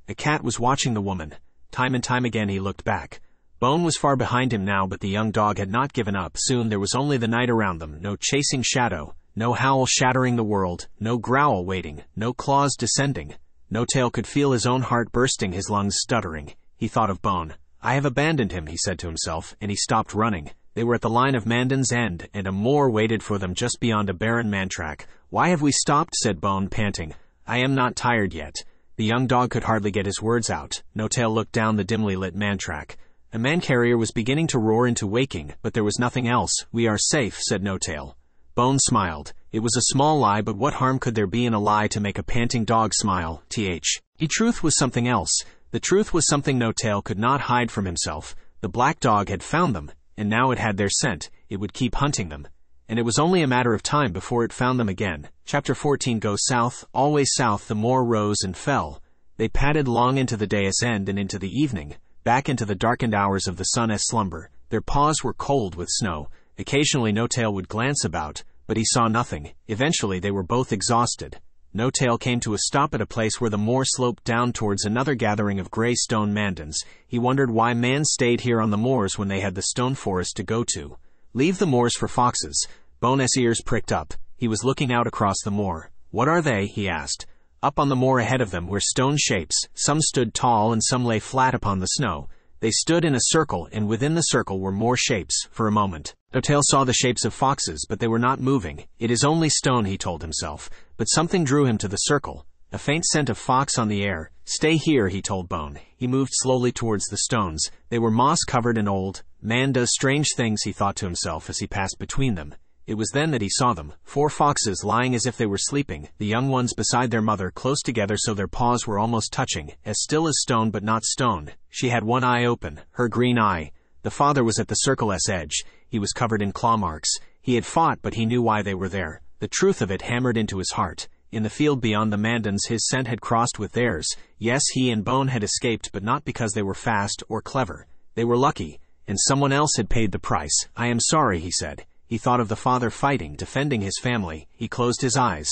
A cat was watching the woman. Time and time again he looked back. Bone was far behind him now, but the young dog had not given up. Soon there was only the night around them, no chasing shadow, no howl shattering the world, no growl waiting, no claws descending. Notail could feel his own heart bursting, his lungs stuttering. He thought of Bone. I have abandoned him, he said to himself, and he stopped running. They were at the line of Mandan's end, and a moor waited for them just beyond a barren man-track. Why have we stopped, said Bone, panting. I am not tired yet. The young dog could hardly get his words out. Notail looked down the dimly lit man-track. A man-carrier was beginning to roar into waking, but there was nothing else. We are safe, said Notail. Bone smiled. It was a small lie, but what harm could there be in a lie to make a panting dog smile? The truth was something else. The truth was something Notail could not hide from himself. The black dog had found them, and now it had their scent. It would keep hunting them. And it was only a matter of time before it found them again. Chapter 14 Go south, always south. The moor rose and fell. They padded long into the day's end and into the evening, back into the darkened hours of the sun's slumber. Their paws were cold with snow. Occasionally Notail would glance about, but he saw nothing. Eventually they were both exhausted. Notail came to a stop at a place where the moor sloped down towards another gathering of gray stone Mandans. He wondered why man stayed here on the moors when they had the stone forest to go to. Leave the moors for foxes. Bone's ears pricked up. He was looking out across the moor. What are they? He asked. Up on the moor ahead of them were stone shapes. Some stood tall and some lay flat upon the snow. They stood in a circle, and within the circle were more shapes. For a moment Notail saw the shapes of foxes, but they were not moving. It is only stone, he told himself. But something drew him to the circle. A faint scent of fox on the air. Stay here, he told Bone. He moved slowly towards the stones. They were moss-covered and old. Man does strange things, he thought to himself as he passed between them. It was then that he saw them, 4 foxes lying as if they were sleeping, the young ones beside their mother close together so their paws were almost touching, as still as stone but not stone. She had one eye open, her green eye. The father was at the circle's edge. He was covered in claw marks. He had fought, but he knew why they were there. The truth of it hammered into his heart. In the field beyond the Mandans his scent had crossed with theirs. Yes, he and Bone had escaped, but not because they were fast or clever. They were lucky, and someone else had paid the price. "I am sorry," he said. He thought of the father fighting, defending his family. He closed his eyes.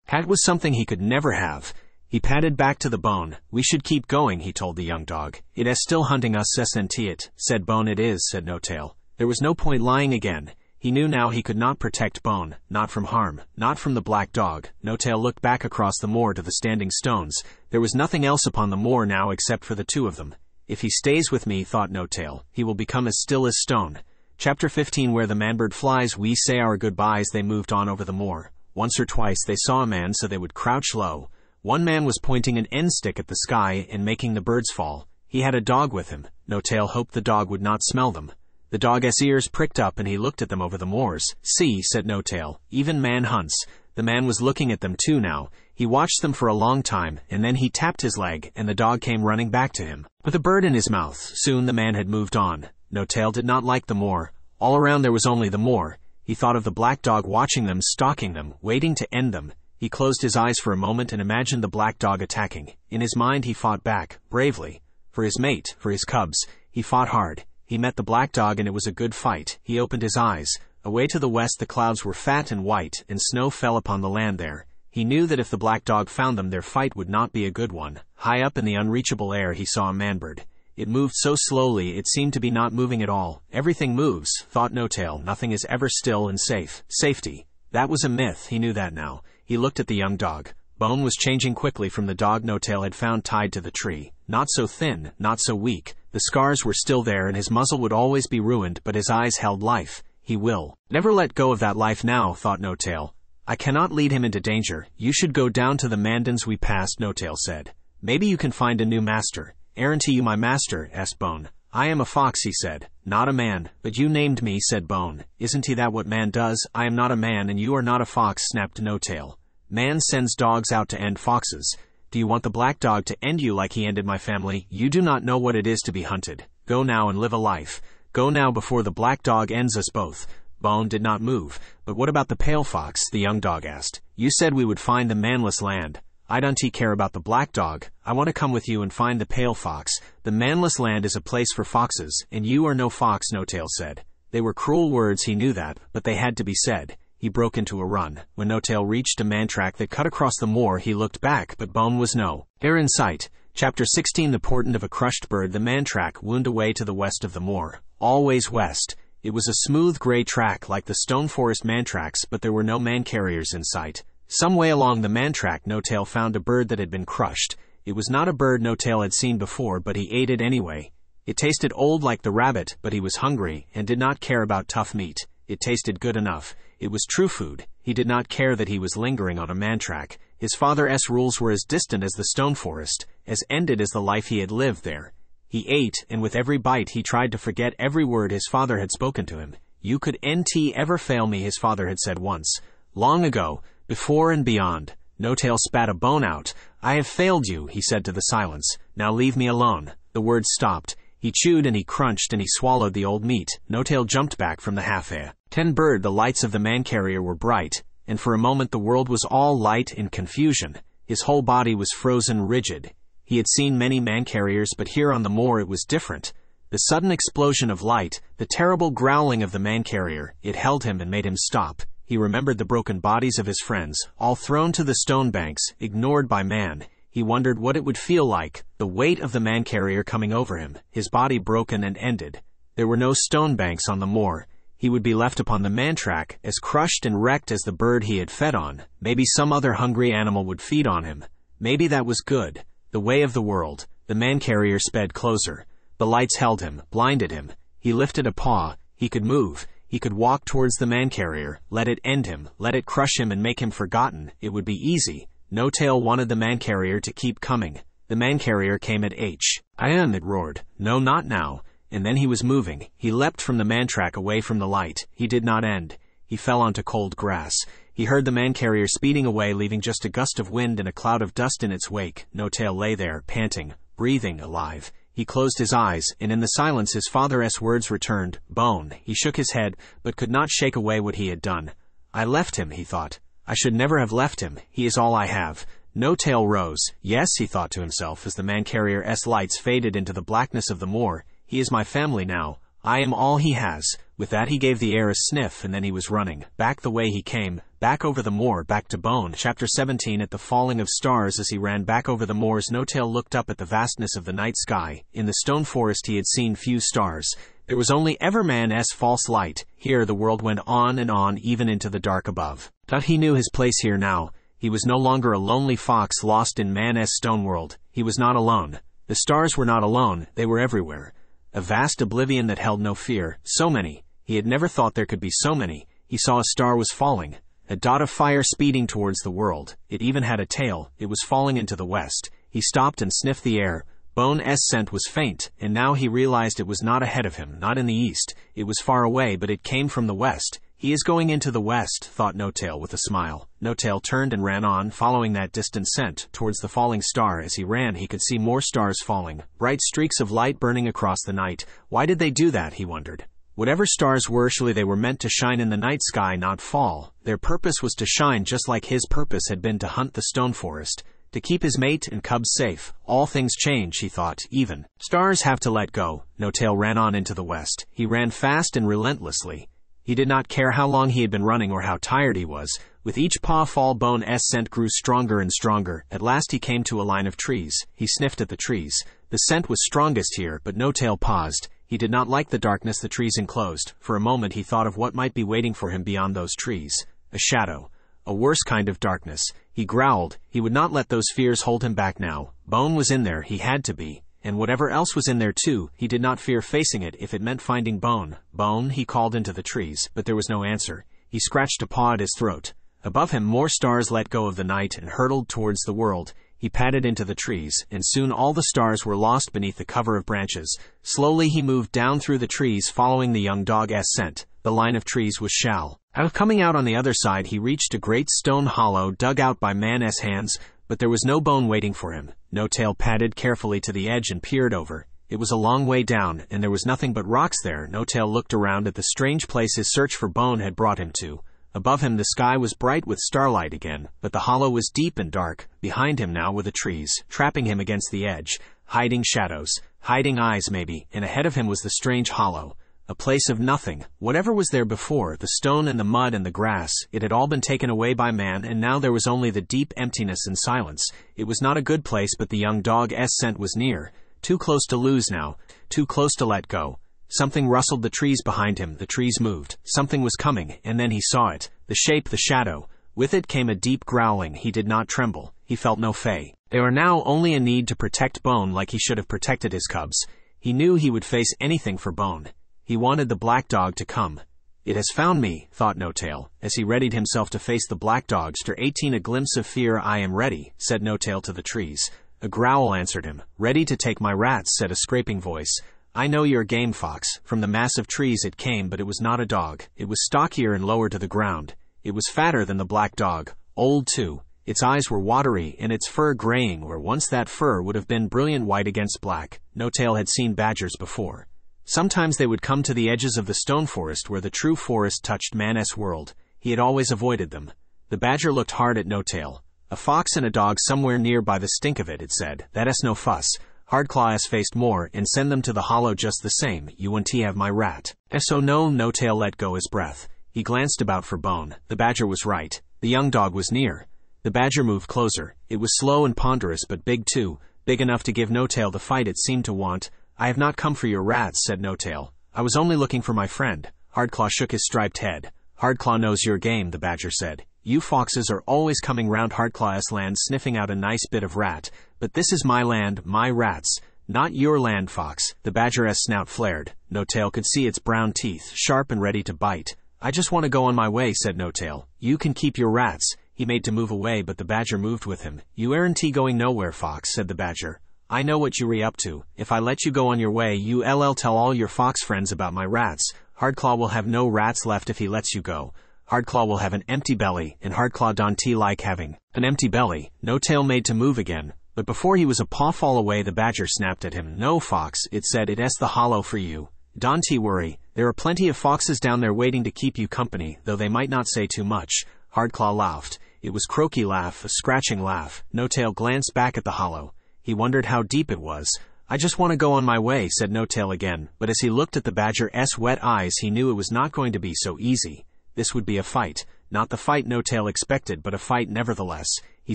Cat was something he could never have. He padded back to the Bone. "We should keep going," he told the young dog. "It is still hunting us, isn't it?" said Bone. "It is," said Notail. There was no point lying again. He knew now he could not protect Bone, not from harm, not from the black dog. Notail looked back across the moor to the standing stones. There was nothing else upon the moor now except for the 2 of them. "If he stays with me," thought Notail, "he will become as still as stone." Chapter 15. Where the manbird flies, we say our goodbyes. They moved on over the moor. Once or twice they saw a man, so they would crouch low. One man was pointing an end stick at the sky and making the birds fall. He had a dog with him. Notail hoped the dog would not smell them. The dog's ears pricked up and he looked at them over the moors. "See," said Notail, "even man hunts." The man was looking at them too now. He watched them for a long time, and then he tapped his leg, and the dog came running back to him, with a bird in his mouth. Soon the man had moved on. Notail did not like the moor. All around there was only the moor. He thought of the black dog watching them, stalking them, waiting to end them. He closed his eyes for a moment and imagined the black dog attacking. In his mind he fought back, bravely. For his mate, for his cubs. He fought hard. He met the black dog and it was a good fight. He opened his eyes. Away to the west the clouds were fat and white, and snow fell upon the land there. He knew that if the black dog found them their fight would not be a good one. High up in the unreachable air he saw a manbird. It moved so slowly it seemed to be not moving at all. Everything moves, thought Notail. Nothing is ever still and safe. Safety. That was a myth. He knew that now. He looked at the young dog. Bone was changing quickly from the dog Notail had found tied to the tree. Not so thin, not so weak. The scars were still there and his muzzle would always be ruined, but his eyes held life. He will never let go of that life now, thought Notail. I cannot lead him into danger. You should go down to the Mandans we passed, Notail said. Maybe you can find a new master. Aren't you my master? Asked Bone. I am a fox, he said. Not a man. But you named me, said Bone. Isn't he that what man does? I am not a man and you are not a fox, snapped Notail. Man sends dogs out to end foxes. Do you want the black dog to end you like he ended my family? You do not know what it is to be hunted. Go now and live a life. Go now before the black dog ends us both. Bone did not move. But what about the pale fox? The young dog asked. You said we would find the Manless Land. I don't care about the black dog. I want to come with you and find the pale fox. The Manless Land is a place for foxes, and you are no fox, Notail said. They were cruel words, he knew that, but they had to be said. He broke into a run. When Notail reached a man track that cut across the moor, he looked back, but Bone was there in sight. Chapter 16. The portent of a crushed bird. The man track wound away to the west of the moor. Always west. It was a smooth gray track like the stoneforest man tracks, but there were no man carriers in sight. Some way along the man track, Notail found a bird that had been crushed. It was not a bird Notail had seen before, but he ate it anyway. It tasted old like the rabbit, but he was hungry and did not care about tough meat. It tasted good enough. It was true food. He did not care that he was lingering on a man track. His father's rules were as distant as the stone forest, as ended as the life he had lived there. He ate, and with every bite he tried to forget every word his father had spoken to him. You could ever fail me, his father had said once. Long ago, before and beyond. Notail spat a bone out. I have failed you, he said to the silence. Now leave me alone. The words stopped. He chewed and he crunched and he swallowed the old meat. Notail jumped back from the half-air. Bird. The lights of the man-carrier were bright, and for a moment the world was all light and confusion. His whole body was frozen rigid. He had seen many man-carriers, but here on the moor it was different. The sudden explosion of light, the terrible growling of the man-carrier, it held him and made him stop. He remembered the broken bodies of his friends, all thrown to the stone banks, ignored by man. He wondered what it would feel like, the weight of the man-carrier coming over him, his body broken and ended. There were no stone banks on the moor. He would be left upon the man track, as crushed and wrecked as the bird he had fed on. Maybe some other hungry animal would feed on him. Maybe that was good. The way of the world. The man-carrier sped closer. The lights held him, blinded him. He lifted a paw. He could move. He could walk towards the man-carrier. Let it end him. Let it crush him and make him forgotten. It would be easy. Notail wanted the man-carrier to keep coming. The man-carrier came at H. I am, it roared. No, not now. And then he was moving. He leapt from the man-track away from the light. He did not end. He fell onto cold grass. He heard the man-carrier speeding away, leaving just a gust of wind and a cloud of dust in its wake. Notail lay there, panting, breathing, alive. He closed his eyes, and in the silence his father's words returned. Bone. He shook his head, but could not shake away what he had done. I left him, he thought. I should never have left him. He is all I have. Notail rose. Yes, he thought to himself as the man-carrier's lights faded into the blackness of the moor. He is my family now. I am all he has. With that he gave the air a sniff, and then he was running, back the way he came, back over the moor, back to Bone. Chapter 17. At the falling of stars. As he ran back over the moors, Notail looked up at the vastness of the night sky. In the stone forest he had seen few stars. There was only ever man's false light. Here the world went on and on, even into the dark above. But he knew his place here now. He was no longer a lonely fox lost in man's stone world. He was not alone. The stars were not alone. They were everywhere. A vast oblivion that held no fear. So many. He had never thought there could be so many. He saw a star was falling. A dot of fire speeding towards the world. It even had a tail. It was falling into the west. He stopped and sniffed the air. Bone's scent was faint, and now he realized it was not ahead of him, not in the east. It was far away, but it came from the west. He is going into the west, thought Notail with a smile. Notail turned and ran on, following that distant scent, towards the falling star. As he ran, he could see more stars falling, bright streaks of light burning across the night. Why did they do that, he wondered. Whatever stars were, surely they were meant to shine in the night sky, not fall. Their purpose was to shine just like his purpose had been to hunt the stone forest, to keep his mate and cubs safe. All things change, he thought, even stars have to let go. Notail ran on into the west. He ran fast and relentlessly. He did not care how long he had been running or how tired he was. With each paw fall, Bone's scent grew stronger and stronger. At last he came to a line of trees. He sniffed at the trees. The scent was strongest here, but Notail paused. He did not like the darkness the trees enclosed. For a moment he thought of what might be waiting for him beyond those trees. A shadow. A worse kind of darkness. He growled. He would not let those fears hold him back now. Bone was in there. He had to be. And whatever else was in there too, he did not fear facing it if it meant finding Bone. Bone, he called into the trees, but there was no answer. He scratched a paw at his throat. Above him more stars let go of the night and hurtled towards the world. He patted into the trees, and soon all the stars were lost beneath the cover of branches. Slowly he moved down through the trees, following the young dog's scent. The line of trees was shallow. Coming out on the other side, he reached a great stone hollow dug out by man's hands, but there was no Bone waiting for him. Notail padded carefully to the edge and peered over. It was a long way down, and there was nothing but rocks there. Notail looked around at the strange place his search for Bone had brought him to. Above him the sky was bright with starlight again, but the hollow was deep and dark. Behind him now were the trees, trapping him against the edge, hiding shadows, hiding eyes maybe, and ahead of him was the strange hollow. A place of nothing. Whatever was there before, the stone and the mud and the grass, it had all been taken away by man, and now there was only the deep emptiness and silence. It was not a good place, but the young dog's scent was near. Too close to lose now, too close to let go. Something rustled the trees behind him. The trees moved. Something was coming, and then he saw it. The shape, the shadow. With it came a deep growling. He did not tremble. He felt no fey. There were now only a need to protect Bone like he should have protected his cubs. He knew he would face anything for Bone. He wanted the black dog to come. It has found me, thought Notail, as he readied himself to face the black dog. Chapter 18. A glimpse of fear. I am ready, said Notail to the trees. A growl answered him. Ready to take my rats, said a scraping voice. I know you're a game fox. From the mass of trees it came, but it was not a dog. It was stockier and lower to the ground. It was fatter than the black dog. Old too. Its eyes were watery, and its fur graying where once that fur would have been brilliant white against black. Notail had seen badgers before. Sometimes they would come to the edges of the stone forest where the true forest touched man's world. He had always avoided them. The badger looked hard at Notail. A fox and a dog somewhere near by the stink of it, it said. That's no fuss. Hardclaw has faced more, and send them to the hollow just the same. You won't have my rat. So no. Notail let go his breath. He glanced about for Bone. The badger was right. The young dog was near. The badger moved closer. It was slow and ponderous, but big too. Big enough to give Notail the fight it seemed to want. I have not come for your rats, said Notail. I was only looking for my friend. Hardclaw shook his striped head. Hardclaw knows your game, the badger said. You foxes are always coming round Hardclaw's land sniffing out a nice bit of rat. But this is my land, my rats. Not your land, fox. The badger's snout flared. Notail could see its brown teeth, sharp and ready to bite. I just want to go on my way, said Notail. You can keep your rats. He made to move away, but the badger moved with him. You aren't going nowhere, fox, said the badger. I know what you're up to. If I let you go on your way, you'll tell all your fox friends about my rats. Hardclaw will have no rats left if he lets you go. Hardclaw will have an empty belly, and Hardclaw don't like having an empty belly. Notail made to move again, but before he was a pawful away the badger snapped at him. No, Fox, it said, it's the hollow for you. Don't worry, there are plenty of foxes down there waiting to keep you company, though they might not say too much. Hardclaw laughed. It was croaky laugh, a scratching laugh. Notail glanced back at the hollow. He wondered how deep it was. I just want to go on my way, said Notail again, but as he looked at the badger's wet eyes he knew it was not going to be so easy. This would be a fight. Not the fight Notail expected, but a fight nevertheless. He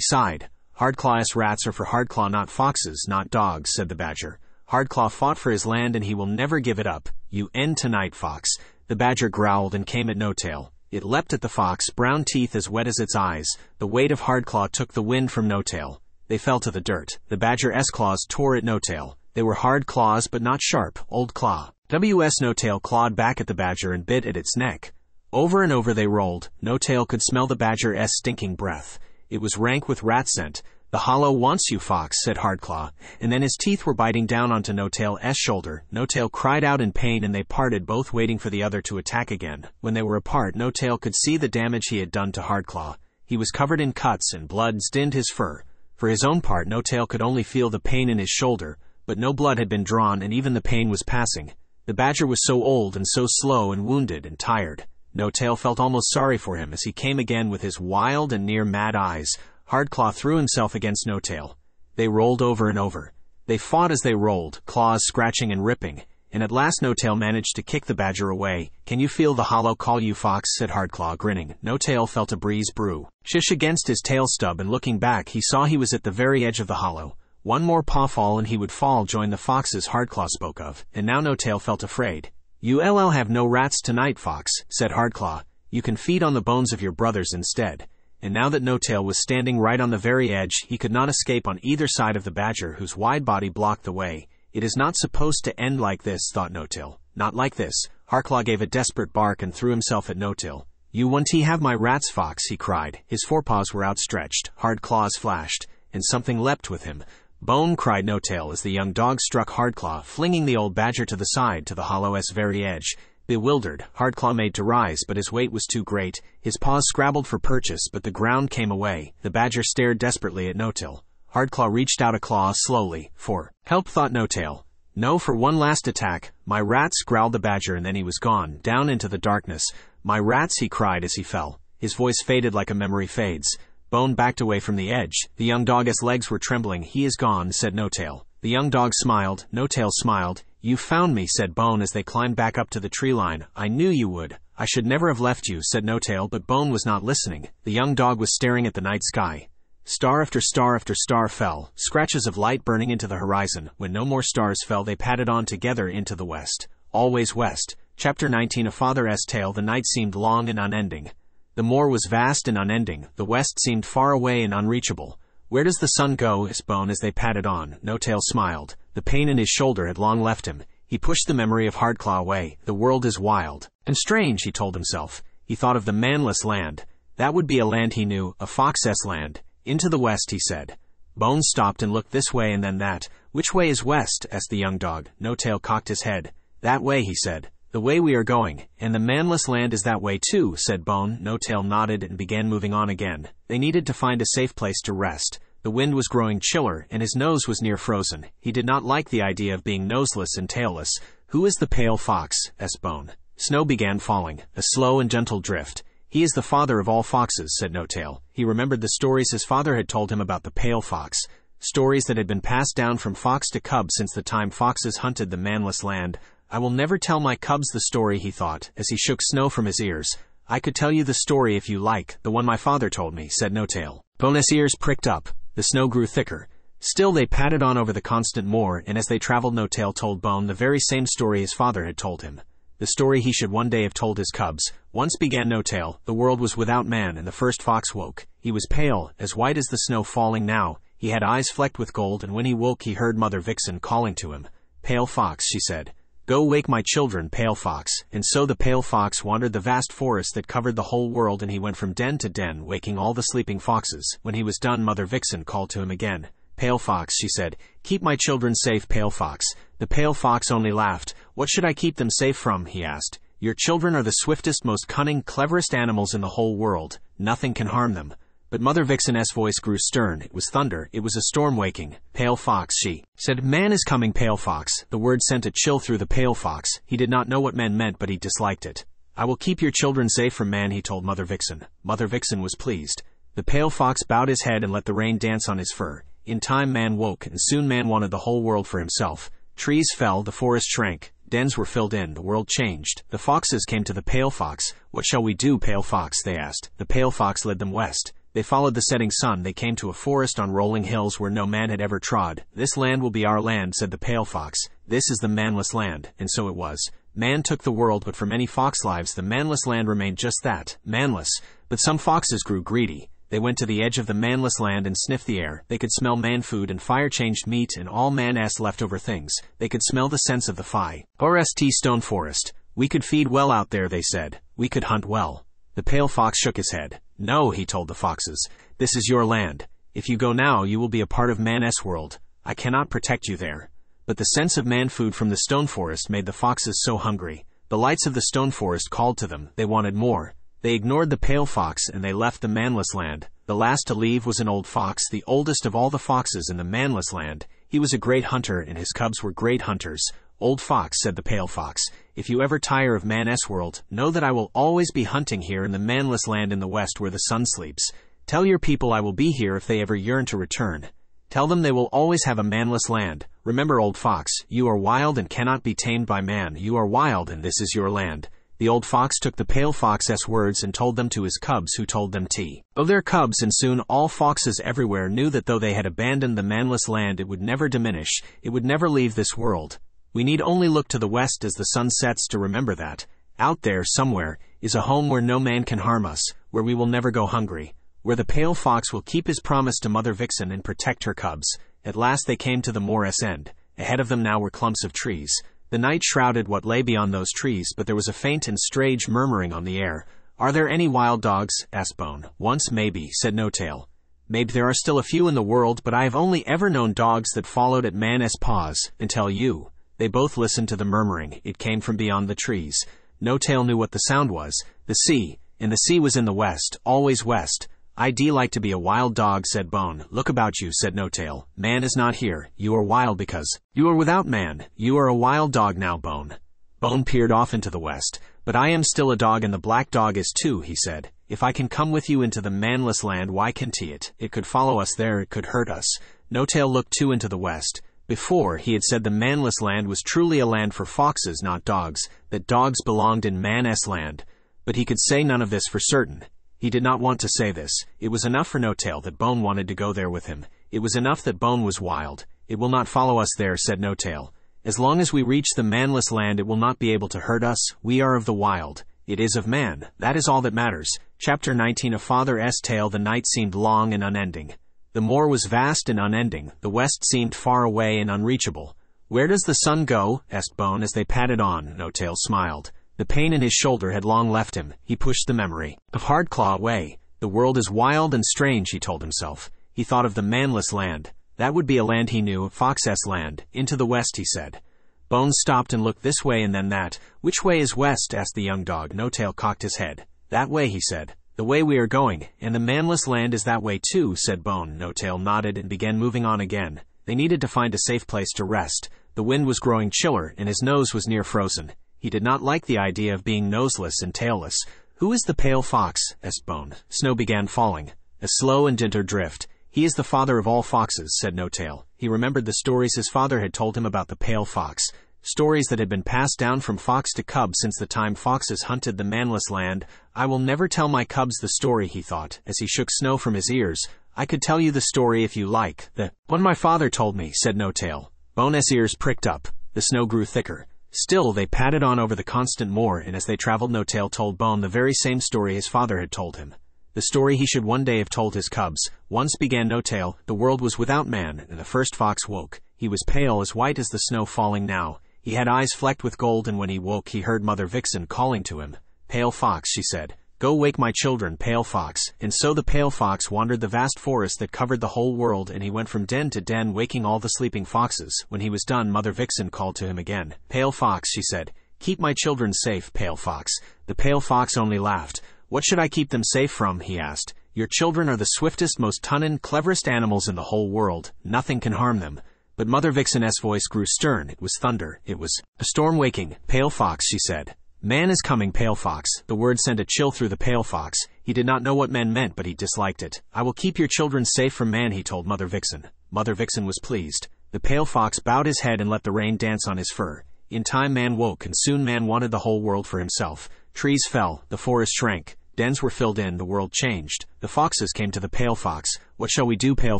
sighed. Hardclaw's rats are for Hardclaw, not foxes, not dogs, said the badger. Hardclaw fought for his land and he will never give it up. You end tonight, Fox. The badger growled and came at Notail. It leapt at the fox, brown teeth as wet as its eyes. The weight of Hardclaw took the wind from Notail. They fell to the dirt. The badger's claws tore at Notail. They were hard claws but not sharp, old claw. Notail clawed back at the badger and bit at its neck. Over and over they rolled. Notail could smell the badger's stinking breath. It was rank with rat scent. The hollow wants you, Fox, said Hardclaw, and then his teeth were biting down onto Notail's shoulder. Notail cried out in pain and they parted, both waiting for the other to attack again. When they were apart, Notail could see the damage he had done to Hardclaw. He was covered in cuts and blood stained his fur. For his own part, Notail could only feel the pain in his shoulder, but no blood had been drawn and even the pain was passing. The badger was so old and so slow and wounded and tired. Notail felt almost sorry for him as he came again with his wild and near mad eyes. Hardclaw threw himself against Notail. They rolled over and over. They fought as they rolled, claws scratching and ripping, and at last Notail managed to kick the badger away. Can you feel the hollow call you, Fox, said Hardclaw, grinning. Notail felt a breeze brew shish against his tail stub, and looking back he saw he was at the very edge of the hollow. One more pawfall and he would fall, join the foxes Hardclaw spoke of, and now Notail felt afraid. You'll have no rats tonight, Fox, said Hardclaw. You can feed on the bones of your brothers instead. And now that Notail was standing right on the very edge, he could not escape on either side of the badger, whose wide body blocked the way. It is not supposed to end like this, thought Notail. Not like this. Hardclaw gave a desperate bark and threw himself at Notail. You won't have my rats, Fox, he cried. His forepaws were outstretched, hard claws flashed, and something leapt with him. Bone, cried Notail as the young dog struck Hardclaw, flinging the old badger to the side, to the hollow's very edge. Bewildered, Hardclaw made to rise, but his weight was too great. His paws scrabbled for purchase, but the ground came away. The badger stared desperately at Notail. Hardclaw reached out a claw slowly. For help, thought Notail. No, for one last attack. My rats, growled the badger, and then he was gone, down into the darkness. My rats, he cried as he fell. His voice faded like a memory fades. Bone backed away from the edge. The young dog's legs were trembling. He is gone, said Notail. The young dog smiled. Notail smiled. You found me, said Bone as they climbed back up to the tree line. I knew you would. I should never have left you, said Notail, but Bone was not listening. The young dog was staring at the night sky. Star after star after star fell, scratches of light burning into the horizon. When no more stars fell, they padded on together into the west. Always west. Chapter 19. A Father's Tale. The night seemed long and unending. The moor was vast and unending. The west seemed far away and unreachable. Where does the sun go? Asked Bone as they padded on. Notail smiled. The pain in his shoulder had long left him. He pushed the memory of Hardclaw away. The world is wild and strange, he told himself. He thought of the Manless Land. That would be a land he knew, a fox's land. Into the west, he said. Bone stopped and looked this way and then that. Which way is west? Asked the young dog. Notail cocked his head. That way, he said. The way we are going. And the Manless Land is that way too, said Bone. Notail nodded and began moving on again. They needed to find a safe place to rest. The wind was growing chiller, and his nose was near frozen. He did not like the idea of being noseless and tailless. Who is the pale fox? Asked Bone. Snow began falling, a slow and gentle drift. He is the father of all foxes, said Notail. He remembered the stories his father had told him about the pale fox. Stories that had been passed down from fox to cub since the time foxes hunted the Manless Land. I will never tell my cubs the story, he thought, as he shook snow from his ears. I could tell you the story if you like, the one my father told me, said Notail. Bone's ears pricked up. The snow grew thicker. Still they padded on over the constant moor, and as they traveled Notail told Bone the very same story his father had told him. The story he should one day have told his cubs. Once, began Notail, the world was without man, and the first fox woke. He was pale, as white as the snow falling now. He had eyes flecked with gold, and when he woke he heard Mother Vixen calling to him. Pale fox, she said. Go wake my children, pale fox. And so the pale fox wandered the vast forest that covered the whole world, and he went from den to den, waking all the sleeping foxes. When he was done, Mother Vixen called to him again. Pale fox, she said. Keep my children safe, pale fox. The pale fox only laughed. What should I keep them safe from? He asked. Your children are the swiftest, most cunning, cleverest animals in the whole world. Nothing can harm them. But Mother Vixen's voice grew stern. It was thunder. It was a storm waking. Pale Fox, she said. Man is coming, Pale Fox. The word sent a chill through the Pale Fox. He did not know what men meant, but he disliked it. I will keep your children safe from man, he told Mother Vixen. Mother Vixen was pleased. The Pale Fox bowed his head and let the rain dance on his fur. In time man woke, and soon man wanted the whole world for himself. Trees fell, the forest shrank. Dens were filled in, the world changed. The foxes came to the Pale Fox. What shall we do, Pale Fox, they asked. The Pale Fox led them west. They followed the setting sun. They came to a forest on rolling hills where no man had ever trod. This land will be our land, said the Pale Fox. This is the Manless Land. And so it was. Man took the world, but for many fox lives the Manless Land remained just that, manless. But some foxes grew greedy. They went to the edge of the Manless Land and sniffed the air. They could smell man food and fire-changed meat and all man-ass leftover things. They could smell the scents of the forest stone forest. We could feed well out there, they said. We could hunt well. The Pale Fox shook his head. No, he told the foxes. This is your land. If you go now, you will be a part of man-s world. I cannot protect you there. But the sense of man food from the stone forest made the foxes so hungry. The lights of the stone forest called to them. They wanted more. They ignored the Pale Fox and they left the Manless Land. The last to leave was an old fox, the oldest of all the foxes in the Manless Land. He was a great hunter and his cubs were great hunters. Old Fox, said the Pale Fox, if you ever tire of man-s world, know that I will always be hunting here in the Manless Land in the west where the sun sleeps. Tell your people I will be here if they ever yearn to return. Tell them they will always have a manless land. Remember, Old Fox, you are wild and cannot be tamed by man. You are wild and this is your land. The old fox took the Pale Fox's words and told them to his cubs, who told them of their cubs, and soon all foxes everywhere knew that though they had abandoned the Manless Land, it would never diminish. It would never leave this world. We need only look to the west as the sun sets to remember that. Out there, somewhere, is a home where no man can harm us, where we will never go hungry, where the Pale Fox will keep his promise to Mother Vixen and protect her cubs. At last they came to the moor's end. Ahead of them now were clumps of trees. The night shrouded what lay beyond those trees, but there was a faint and strange murmuring on the air. Are there any wild dogs? Asked Bone. Once maybe, said Notail. Maybe there are still a few in the world, but I have only ever known dogs that followed at man's paws, until you. They both listened to the murmuring. It came from beyond the trees. Notail knew what the sound was. The sea. And the sea was in the west, always west. I'd like to be a wild dog, said Bone. Look about you, said Notail. Man is not here. You are wild because you are without man. You are a wild dog now, Bone. Bone peered off into the west. But I am still a dog and the black dog is too, he said. If I can come with you into the Manless Land, why can't it? It could follow us there, it could hurt us. Notail looked too into the west. Before, he had said the Manless Land was truly a land for foxes, not dogs, that dogs belonged in man's land. But he could say none of this for certain. He did not want to say this. It was enough for Notail that Bone wanted to go there with him. It was enough that Bone was wild. It will not follow us there, said Notail. As long as we reach the Manless Land, it will not be able to hurt us. We are of the wild. It is of man. That is all that matters. Chapter 19. A Father's Tale. The night seemed long and unending. The moor was vast and unending. The west seemed far away and unreachable. Where does the sun go? Asked Bone as they padded on. Notail smiled. The pain in his shoulder had long left him. He pushed the memory of Hardclaw away. The world is wild and strange, he told himself. He thought of the Manless Land. That would be a land he knew, Fox's land. Into the west, he said. Bone stopped and looked this way and then that. Which way is west? Asked the young dog. Notail cocked his head. That way, he said. The way we are going, and the Manless Land is that way too, said Bone. Notail nodded and began moving on again. They needed to find a safe place to rest. The wind was growing chiller, and his nose was near frozen. He did not like the idea of being noseless and tailless. Who is the Pale Fox? Asked Bone. Snow began falling. A slow and gentle drift. He is the father of all foxes, said Notail. He remembered the stories his father had told him about the Pale Fox. Stories that had been passed down from fox to cub since the time foxes hunted the Manless Land. I will never tell my cubs the story, he thought, as he shook snow from his ears. I could tell you the story if you like. The one my father told me, said Notail. Bone's ears pricked up. The snow grew thicker. Still, they padded on over the constant moor, and as they traveled, Notail told Bone the very same story his father had told him. The story he should one day have told his cubs. Once, began Notail, the world was without man, and the first fox woke. He was pale, as white as the snow falling now. He had eyes flecked with gold, and when he woke, he heard Mother Vixen calling to him. Pale Fox, she said. Go wake my children, Pale Fox. And so the Pale Fox wandered the vast forest that covered the whole world, and he went from den to den waking all the sleeping foxes. When he was done, Mother Vixen called to him again. Pale Fox, she said. Keep my children safe, Pale Fox. The Pale Fox only laughed. What should I keep them safe from, he asked. Your children are the swiftest, most cunning, cleverest animals in the whole world. Nothing can harm them. But Mother Vixen's voice grew stern. It was thunder. It was a storm waking. Pale Fox, she said. Man is coming, Pale Fox. The word sent a chill through the Pale Fox. He did not know what men meant, but he disliked it. I will keep your children safe from man, he told Mother Vixen. Mother Vixen was pleased. The Pale Fox bowed his head and let the rain dance on his fur. In time man woke, and soon man wanted the whole world for himself. Trees fell, the forest shrank, dens were filled in, the world changed. The foxes came to the Pale Fox. What shall we do, Pale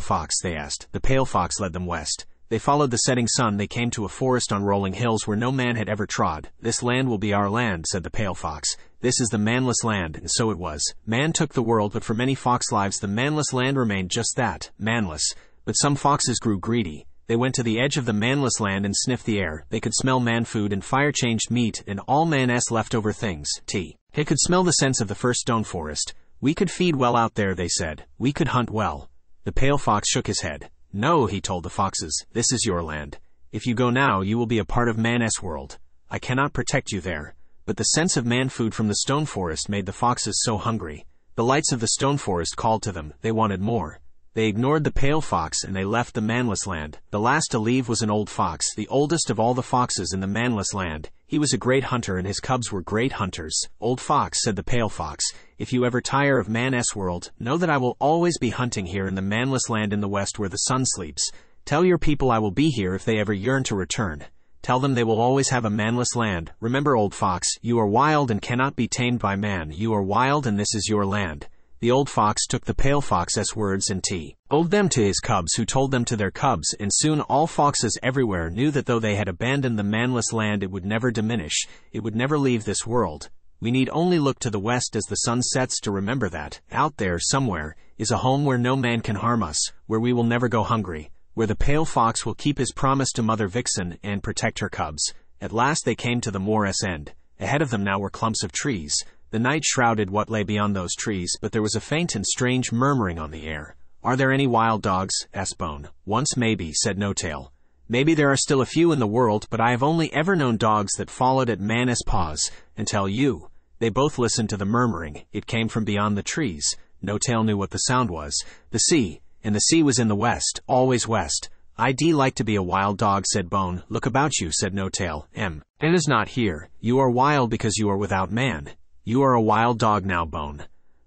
Fox? They asked. The Pale Fox led them west. They followed the setting sun. They came to a forest on rolling hills where no man had ever trod. This land will be our land, said the Pale Fox. This is the Manless Land, and so it was. Man took the world, but for many fox lives the Manless Land remained just that, manless. But some foxes grew greedy. They went to the edge of the Manless Land and sniffed the air. They could smell man food and fire-changed meat and all man's leftover things, tea. They could smell the scents of the first stone forest. We could feed well out there, they said. We could hunt well. The Pale Fox shook his head. No, he told the foxes, this is your land. If you go now, you will be a part of man's world. I cannot protect you there. But the sense of man food from the stone forest made the foxes so hungry. The lights of the stone forest called to them. They wanted more. They ignored the Pale Fox and they left the Manless Land. The last to leave was an old fox, the oldest of all the foxes in the Manless Land. He was a great hunter and his cubs were great hunters. Old Fox, said the Pale Fox, if you ever tire of man's world, know that I will always be hunting here in the Manless Land in the west where the sun sleeps. Tell your people I will be here if they ever yearn to return. Tell them they will always have a manless land. Remember, Old Fox, you are wild and cannot be tamed by man. You are wild and this is your land. The old fox took the Pale Fox's words and told them to his cubs, who told them to their cubs, and soon all foxes everywhere knew that though they had abandoned the Manless Land, it would never diminish. It would never leave this world. We need only look to the west as the sun sets to remember that, out there somewhere, is a home where no man can harm us, where we will never go hungry, where the Pale Fox will keep his promise to Mother Vixen and protect her cubs. At last they came to the moor's end. Ahead of them now were clumps of trees. The night shrouded what lay beyond those trees, but there was a faint and strange murmuring on the air. Are there any wild dogs? Asked Bone. Once maybe, said Notail. Maybe there are still a few in the world, but I have only ever known dogs that followed at man's paws, until you. They both listened to the murmuring. It came from beyond the trees. Notail knew what the sound was. The sea. And the sea was in the west, always west. I'd like to be a wild dog, said Bone. Look about you, said Notail. It is not here. You are wild because you are without man. You are a wild dog now, Bone.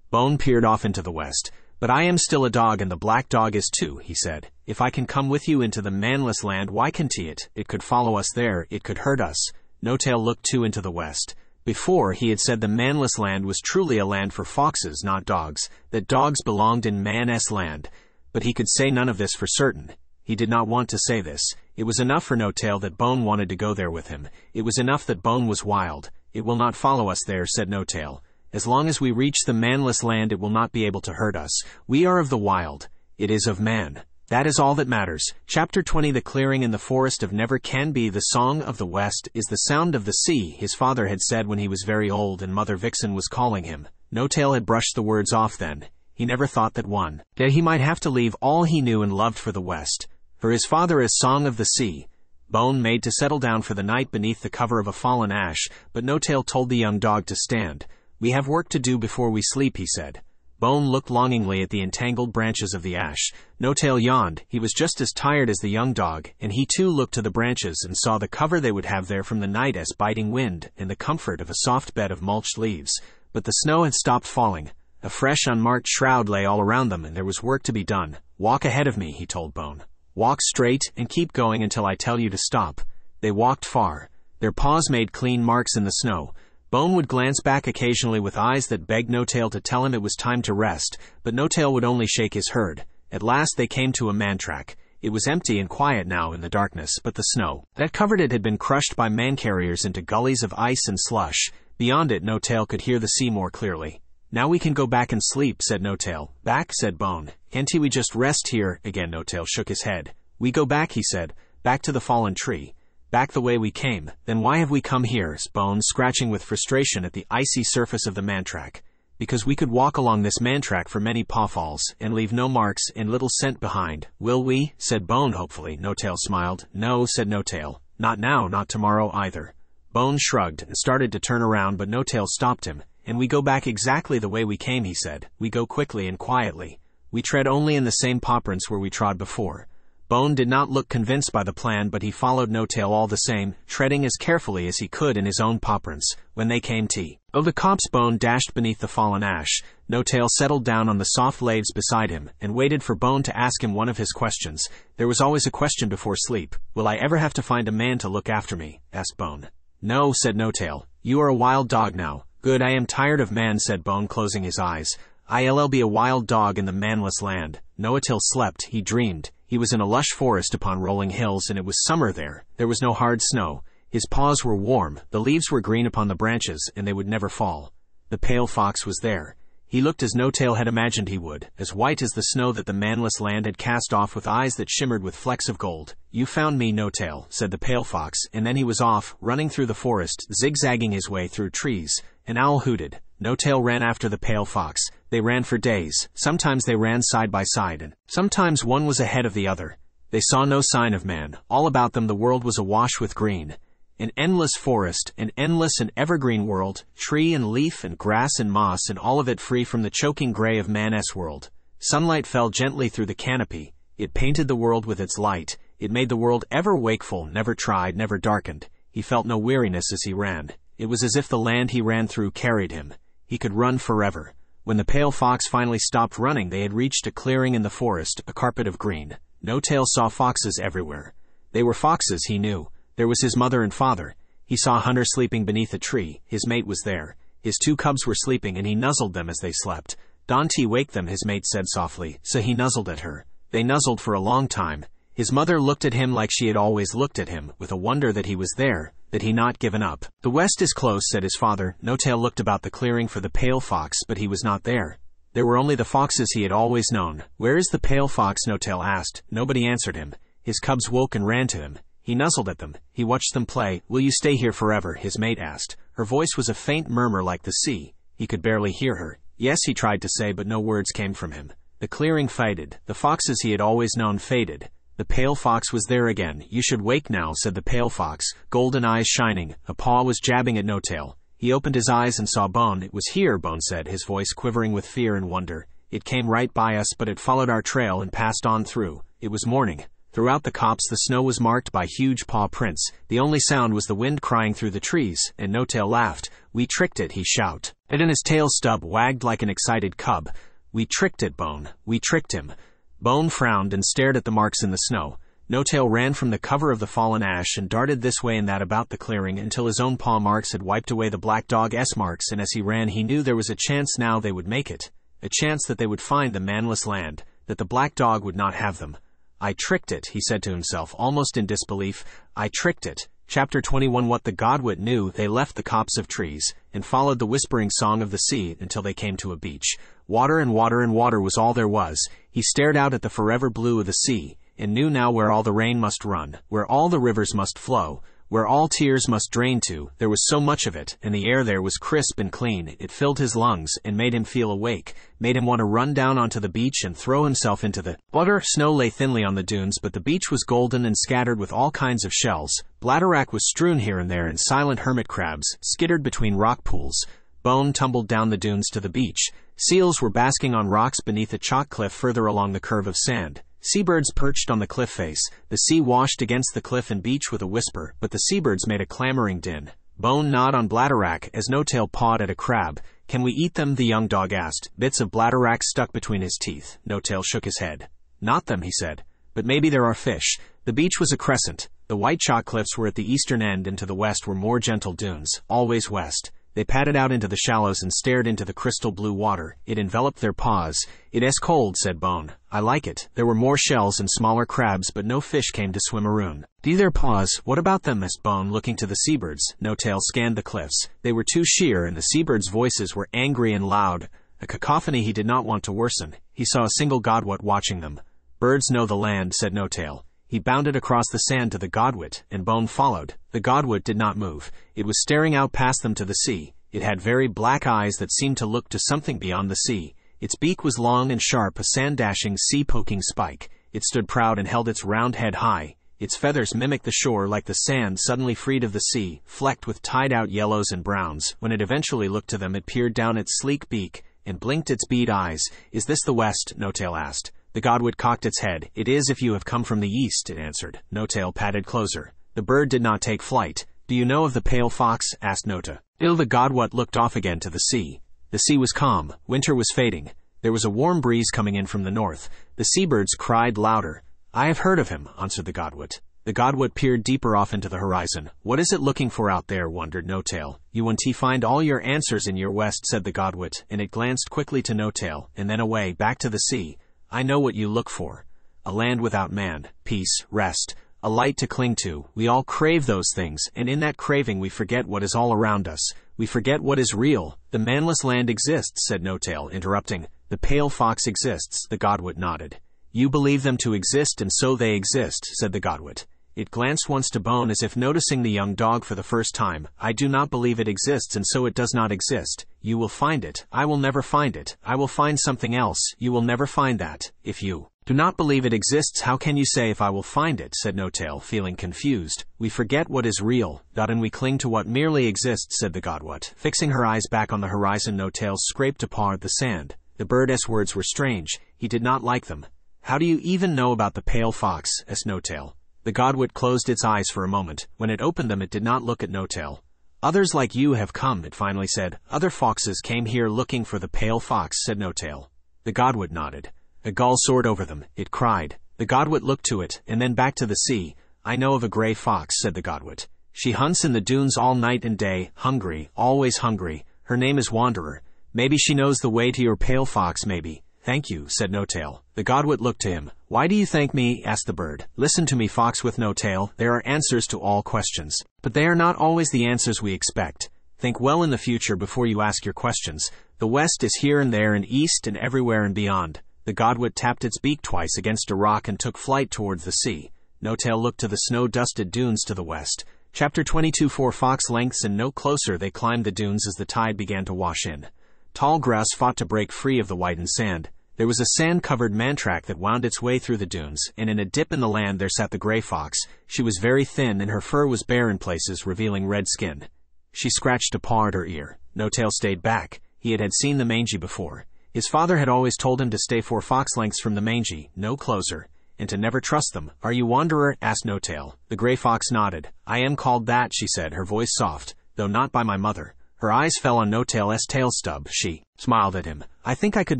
Bone peered off into the west. But I am still a dog and the black dog is too, he said. If I can come with you into the Manless Land, why can't it? It could follow us there. It could hurt us. Notail looked too into the west. Before, he had said the Manless Land was truly a land for foxes, not dogs, that dogs belonged in man's land. But he could say none of this for certain. He did not want to say this. It was enough for Notail that Bone wanted to go there with him. It was enough that Bone was wild. It will not follow us there, said Notail. As long as we reach the Manless Land, it will not be able to hurt us. We are of the wild. It is of man. That is all that matters. Chapter 20. The clearing in the forest of Never Can Be. The song of the west is the sound of the sea, his father had said when he was very old and Mother Vixen was calling him. Notail had brushed the words off then. He never thought that one day he might have to leave all he knew and loved for the west. For his father is Song of the Sea. Bone made to settle down for the night beneath the cover of a fallen ash, but Notail told the young dog to stand. We have work to do before we sleep, he said. Bone looked longingly at the entangled branches of the ash. Notail yawned. He was just as tired as the young dog, and he too looked to the branches and saw the cover they would have there from the night as biting wind, and the comfort of a soft bed of mulched leaves. But the snow had stopped falling. A fresh, unmarked shroud lay all around them, and there was work to be done. Walk ahead of me, he told Bone. Walk straight and keep going until I tell you to stop. They walked far. Their paws made clean marks in the snow. Bone would glance back occasionally with eyes that begged Notail to tell him it was time to rest, but Notail would only shake his herd. At last they came to a man-track. It was empty and quiet now in the darkness, but the snow that covered it had been crushed by man-carriers into gullies of ice and slush. Beyond it, Notail could hear the sea more clearly. Now we can go back and sleep, said Notail. Back, said Bone. Can't we just rest here? Again Notail shook his head. We go back, he said. Back to the fallen tree. Back the way we came. Then why have we come here? Bone, scratching with frustration at the icy surface of the man-track. Because we could walk along this man-track for many pawfalls, and leave no marks and little scent behind. Will we? Said Bone hopefully. Notail smiled. No, said Notail. Not now, not tomorrow either. Bone shrugged and started to turn around, but Notail stopped him. "And we go back exactly the way we came," he said. "We go quickly and quietly. We tread only in the same paw prints where we trod before." Bone did not look convinced by the plan, but he followed Notail all the same, treading as carefully as he could in his own paw prints. When they came to the copse, Bone dashed beneath the fallen ash. Notail settled down on the soft leaves beside him and waited for Bone to ask him one of his questions. There was always a question before sleep. "Will I ever have to find a man to look after me?" asked Bone. "No," said Notail. "You are a wild dog now." "Good, I am tired of man," said Bone, closing his eyes. "I'll be a wild dog in the Manless Land." Notail slept. He dreamed. He was in a lush forest upon rolling hills, and it was summer there. There was no hard snow. His paws were warm, the leaves were green upon the branches, and they would never fall. The pale fox was there. He looked as Notail had imagined he would, as white as the snow that the Manless Land had cast off, with eyes that shimmered with flecks of gold. "You found me, Notail," said the pale fox, and then he was off, running through the forest, zigzagging his way through trees. An owl hooted. Notail ran after the pale fox. They ran for days. Sometimes they ran side by side, and sometimes one was ahead of the other. They saw no sign of man. All about them the world was awash with green. An endless forest, an endless and evergreen world, tree and leaf and grass and moss, and all of it free from the choking gray of man's world. Sunlight fell gently through the canopy. It painted the world with its light. It made the world ever wakeful, never tried, never darkened. He felt no weariness as he ran. It was as if the land he ran through carried him. He could run forever. When the pale fox finally stopped running, they had reached a clearing in the forest, a carpet of green. Notail saw foxes everywhere. They were foxes, he knew. There was his mother and father. He saw a hunter sleeping beneath a tree. His mate was there. His 2 cubs were sleeping, and he nuzzled them as they slept. "Don't wake them," his mate said softly, so he nuzzled at her. They nuzzled for a long time. His mother looked at him like she had always looked at him, with a wonder that he was there, that he not given up. "The west is close," said his father. Notail looked about the clearing for the pale fox, but he was not there. There were only the foxes he had always known. "Where is the pale fox?" Notail asked. Nobody answered him. His cubs woke and ran to him. He nuzzled at them. He watched them play. "Will you stay here forever?" his mate asked. Her voice was a faint murmur like the sea. He could barely hear her. "Yes," he tried to say, but no words came from him. The clearing faded. The foxes he had always known faded. The pale fox was there again. "You should wake now," said the pale fox, golden eyes shining. A paw was jabbing at Notail. He opened his eyes and saw Bone. "It was here," Bone said, his voice quivering with fear and wonder. "It came right by us, but it followed our trail and passed on through." It was morning. Throughout the copse the snow was marked by huge paw prints. The only sound was the wind crying through the trees, and Notail laughed. "We tricked it," he shouted. And then his tail stub wagged like an excited cub. "We tricked it, Bone. We tricked him." Bone frowned and stared at the marks in the snow. Notail ran from the cover of the fallen ash and darted this way and that about the clearing until his own paw marks had wiped away the black dog's marks, and as he ran he knew there was a chance now they would make it. A chance that they would find the Manless Land, that the black dog would not have them. "I tricked it," he said to himself, almost in disbelief. "I tricked it." Chapter 21. What the godwit knew. They left the copse of trees and followed the whispering song of the sea until they came to a beach. Water and water and water was all there was. He stared out at the forever blue of the sea and knew now where all the rain must run, where all the rivers must flow, where all tears must drain to. There was so much of it, and the air there was crisp and clean. It filled his lungs and made him feel awake, made him want to run down onto the beach and throw himself into the water. Snow lay thinly on the dunes, but the beach was golden and scattered with all kinds of shells. Bladderwrack was strewn here and there, and silent hermit crabs skittered between rock pools. Bone tumbled down the dunes to the beach. Seals were basking on rocks beneath a chalk cliff further along the curve of sand. Seabirds perched on the cliff face. The sea washed against the cliff and beach with a whisper, but the seabirds made a clamoring din. Bone gnawed on Bladderwrack as Notail pawed at a crab. "Can we eat them?" the young dog asked. Bits of Bladderwrack stuck between his teeth. Notail shook his head. "Not them," he said. "But maybe there are fish." The beach was a crescent. The white chalk cliffs were at the eastern end, and to the west were more gentle dunes, always west. They padded out into the shallows and stared into the crystal blue water. It enveloped their paws. "It's cold," said Bone. "I like it." There were more shells and smaller crabs, but no fish came to swim around. "Do their paws? What about them?" asked Bone, looking to the seabirds. Notail scanned the cliffs. They were too sheer, and the seabirds' voices were angry and loud, a cacophony he did not want to worsen. He saw a single godwit watching them. "Birds know the land," said Notail. He bounded across the sand to the godwit, and Bone followed. The godwit did not move. It was staring out past them to the sea. It had very black eyes that seemed to look to something beyond the sea. Its beak was long and sharp, a sand-dashing, sea-poking spike. It stood proud and held its round head high. Its feathers mimicked the shore like the sand suddenly freed of the sea, flecked with tied-out yellows and browns. When it eventually looked to them, it peered down its sleek beak and blinked its bead eyes. "Is this the west?" Notail asked. The godwit cocked its head. "It is if you have come from the east," it answered. Notail padded closer. The bird did not take flight. "Do you know of the pale fox?" asked Notail. The godwit looked off again to the sea. The sea was calm. Winter was fading. There was a warm breeze coming in from the north. The seabirds cried louder. "I have heard of him," answered the godwit. The godwit peered deeper off into the horizon. "What is it looking for out there?" wondered Notail. "You want to find all your answers in your west," said the godwit, and it glanced quickly to Notail, and then away, back to the sea. "I know what you look for. A land without man, peace, rest, a light to cling to. We all crave those things, and in that craving we forget what is all around us. We forget what is real." "The manless land exists," said Notail, interrupting. "The pale fox exists," the godwit nodded. "You believe them to exist, and so they exist," said the godwit. It glanced once to Bone as if noticing the young dog for the first time. "I do not believe it exists, and so it does not exist. You will find it. I will never find it. I will find something else. You will never find that. If you do not believe it exists, how can you say if I will find it?" said Notail, feeling confused. "We forget what is real, and we cling to what merely exists," said the godwit. Fixing her eyes back on the horizon, Notail scraped a paw at the sand. The bird's words were strange. He did not like them. "How do you even know about the pale fox?" asked Notail. The godwit closed its eyes for a moment. When it opened them, it did not look at Notail. "Others like you have come," it finally said. "Other foxes came here looking for the pale fox," said Notail. The godwit nodded. A gull soared over them. It cried. The godwit looked to it, and then back to the sea. "I know of a gray fox," said the godwit. "She hunts in the dunes all night and day, hungry, always hungry. Her name is Wanderer. Maybe she knows the way to your pale fox, maybe." "Thank you," said Notail. The godwit looked to him. "Why do you thank me?" asked the bird. "Listen to me, fox with no tail. There are answers to all questions. But they are not always the answers we expect. Think well in the future before you ask your questions. The west is here and there and east and everywhere and beyond." The godwit tapped its beak twice against a rock and took flight towards the sea. Notail looked to the snow-dusted dunes to the west. Chapter 22. 4 fox lengths and no closer they climbed the dunes as the tide began to wash in. Tall grass fought to break free of the whitened sand. There was a sand-covered man-track that wound its way through the dunes, and in a dip in the land there sat the gray fox. She was very thin, and her fur was bare in places, revealing red skin. She scratched a paw at her ear. Notail stayed back. He had seen the mangy before. His father had always told him to stay 4 fox lengths from the mangy, no closer, and to never trust them. "Are you Wanderer?" asked Notail. The gray fox nodded. "I am called that," she said, her voice soft, though not by my mother. Her eyes fell on Notail's tail stub. She smiled at him. "I think I could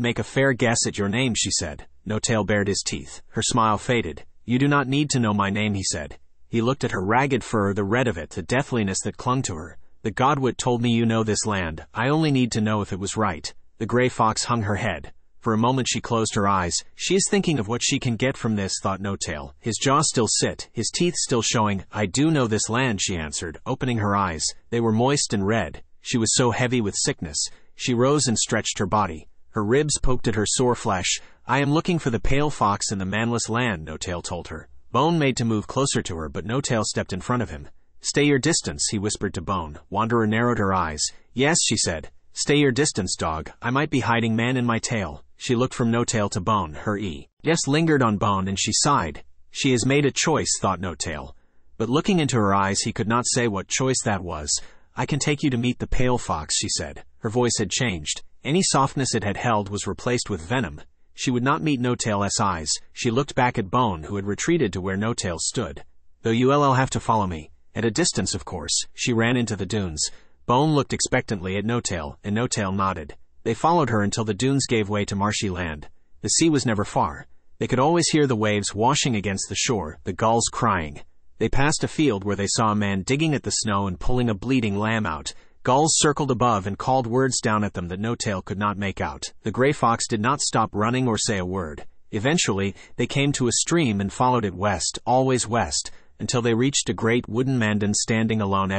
make a fair guess at your name," she said. Notail bared his teeth. Her smile faded. "You do not need to know my name," he said. He looked at her ragged fur, the red of it, the deathliness that clung to her. "The godwit told me you know this land. I only need to know if it was right." The gray fox hung her head. For a moment she closed her eyes. "She is thinking of what she can get from this," thought Notail. His jaw still set, his teeth still showing. "I do know this land," she answered, opening her eyes. They were moist and red. She was so heavy with sickness. She rose and stretched her body. Her ribs poked at her sore flesh. "I am looking for the pale fox in the Manless Land," Notail told her. Bone made to move closer to her, but Notail stepped in front of him. "Stay your distance," he whispered to Bone. Wanderer narrowed her eyes. "Yes," she said. "Stay your distance, dog. I might be hiding man in my tail." She looked from Notail to Bone. Her yes lingered on Bone, and she sighed. She has made a choice, thought Notail. But looking into her eyes, he could not say what choice that was. "I can take you to meet the pale fox," she said. Her voice had changed. Any softness it had held was replaced with venom. She would not meet Notail's eyes. She looked back at Bone, who had retreated to where Notail stood. "Though you'll have to follow me. At a distance, of course." She ran into the dunes. Bone looked expectantly at Notail, and Notail nodded. They followed her until the dunes gave way to marshy land. The sea was never far. They could always hear the waves washing against the shore, the gulls crying. They passed a field where they saw a man digging at the snow and pulling a bleeding lamb out. Gulls circled above and called words down at them that Notail could not make out. The gray fox did not stop running or say a word. Eventually, they came to a stream and followed it west, always west, until they reached a great wooden mandan standing alone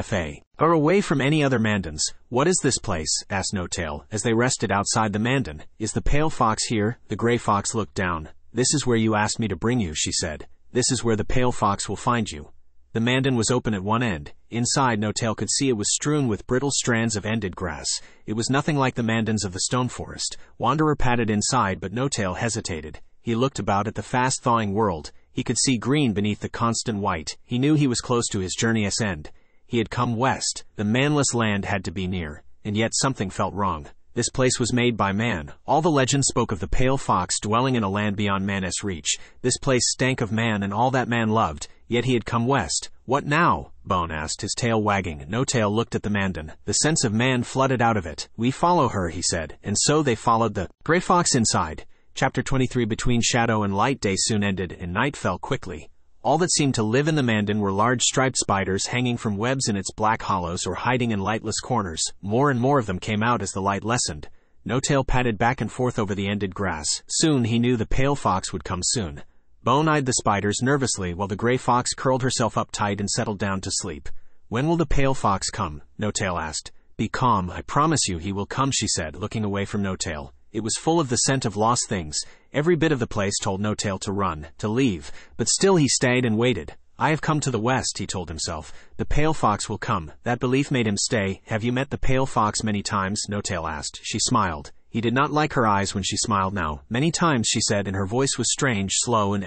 or away from any other mandans. "What is this place?" asked Notail, as they rested outside the mandan. "Is the pale fox here?" The gray fox looked down. "This is where you asked me to bring you," she said. "This is where the pale fox will find you." The mandan was open at one end. Inside, Notail could see it was strewn with brittle strands of ended grass. It was nothing like the mandans of the stoneforest. Wanderer padded inside, but Notail hesitated. He looked about at the fast-thawing world. He could see green beneath the constant white. He knew he was close to his journey's end. He had come west. The manless land had to be near. And yet something felt wrong. This place was made by man. All the legends spoke of the pale fox dwelling in a land beyond man's reach. This place stank of man and all that man loved, yet he had come west. What now? Bone asked, his tail wagging. Notail looked at the mandan. The sense of man flooded out of it. We follow her, he said, and so they followed the gray fox inside. Chapter 23. Between shadow and light, day soon ended, and night fell quickly. All that seemed to live in the mandan were large striped spiders hanging from webs in its black hollows or hiding in lightless corners. More and more of them came out as the light lessened. Notail padded back and forth over the ended grass. Soon he knew the pale fox would come soon. Bone eyed the spiders nervously while the gray fox curled herself up tight and settled down to sleep. When will the pale fox come? Notail asked. Be calm, I promise you he will come, she said, looking away from Notail. It was full of the scent of lost things. Every bit of the place told Notail to run, to leave, but still he stayed and waited. I have come to the west, he told himself. The pale fox will come. That belief made him stay. Have you met the pale fox many times? Notail asked. She smiled. He did not like her eyes when she smiled now. Many times, she said, and her voice was strange, slow, and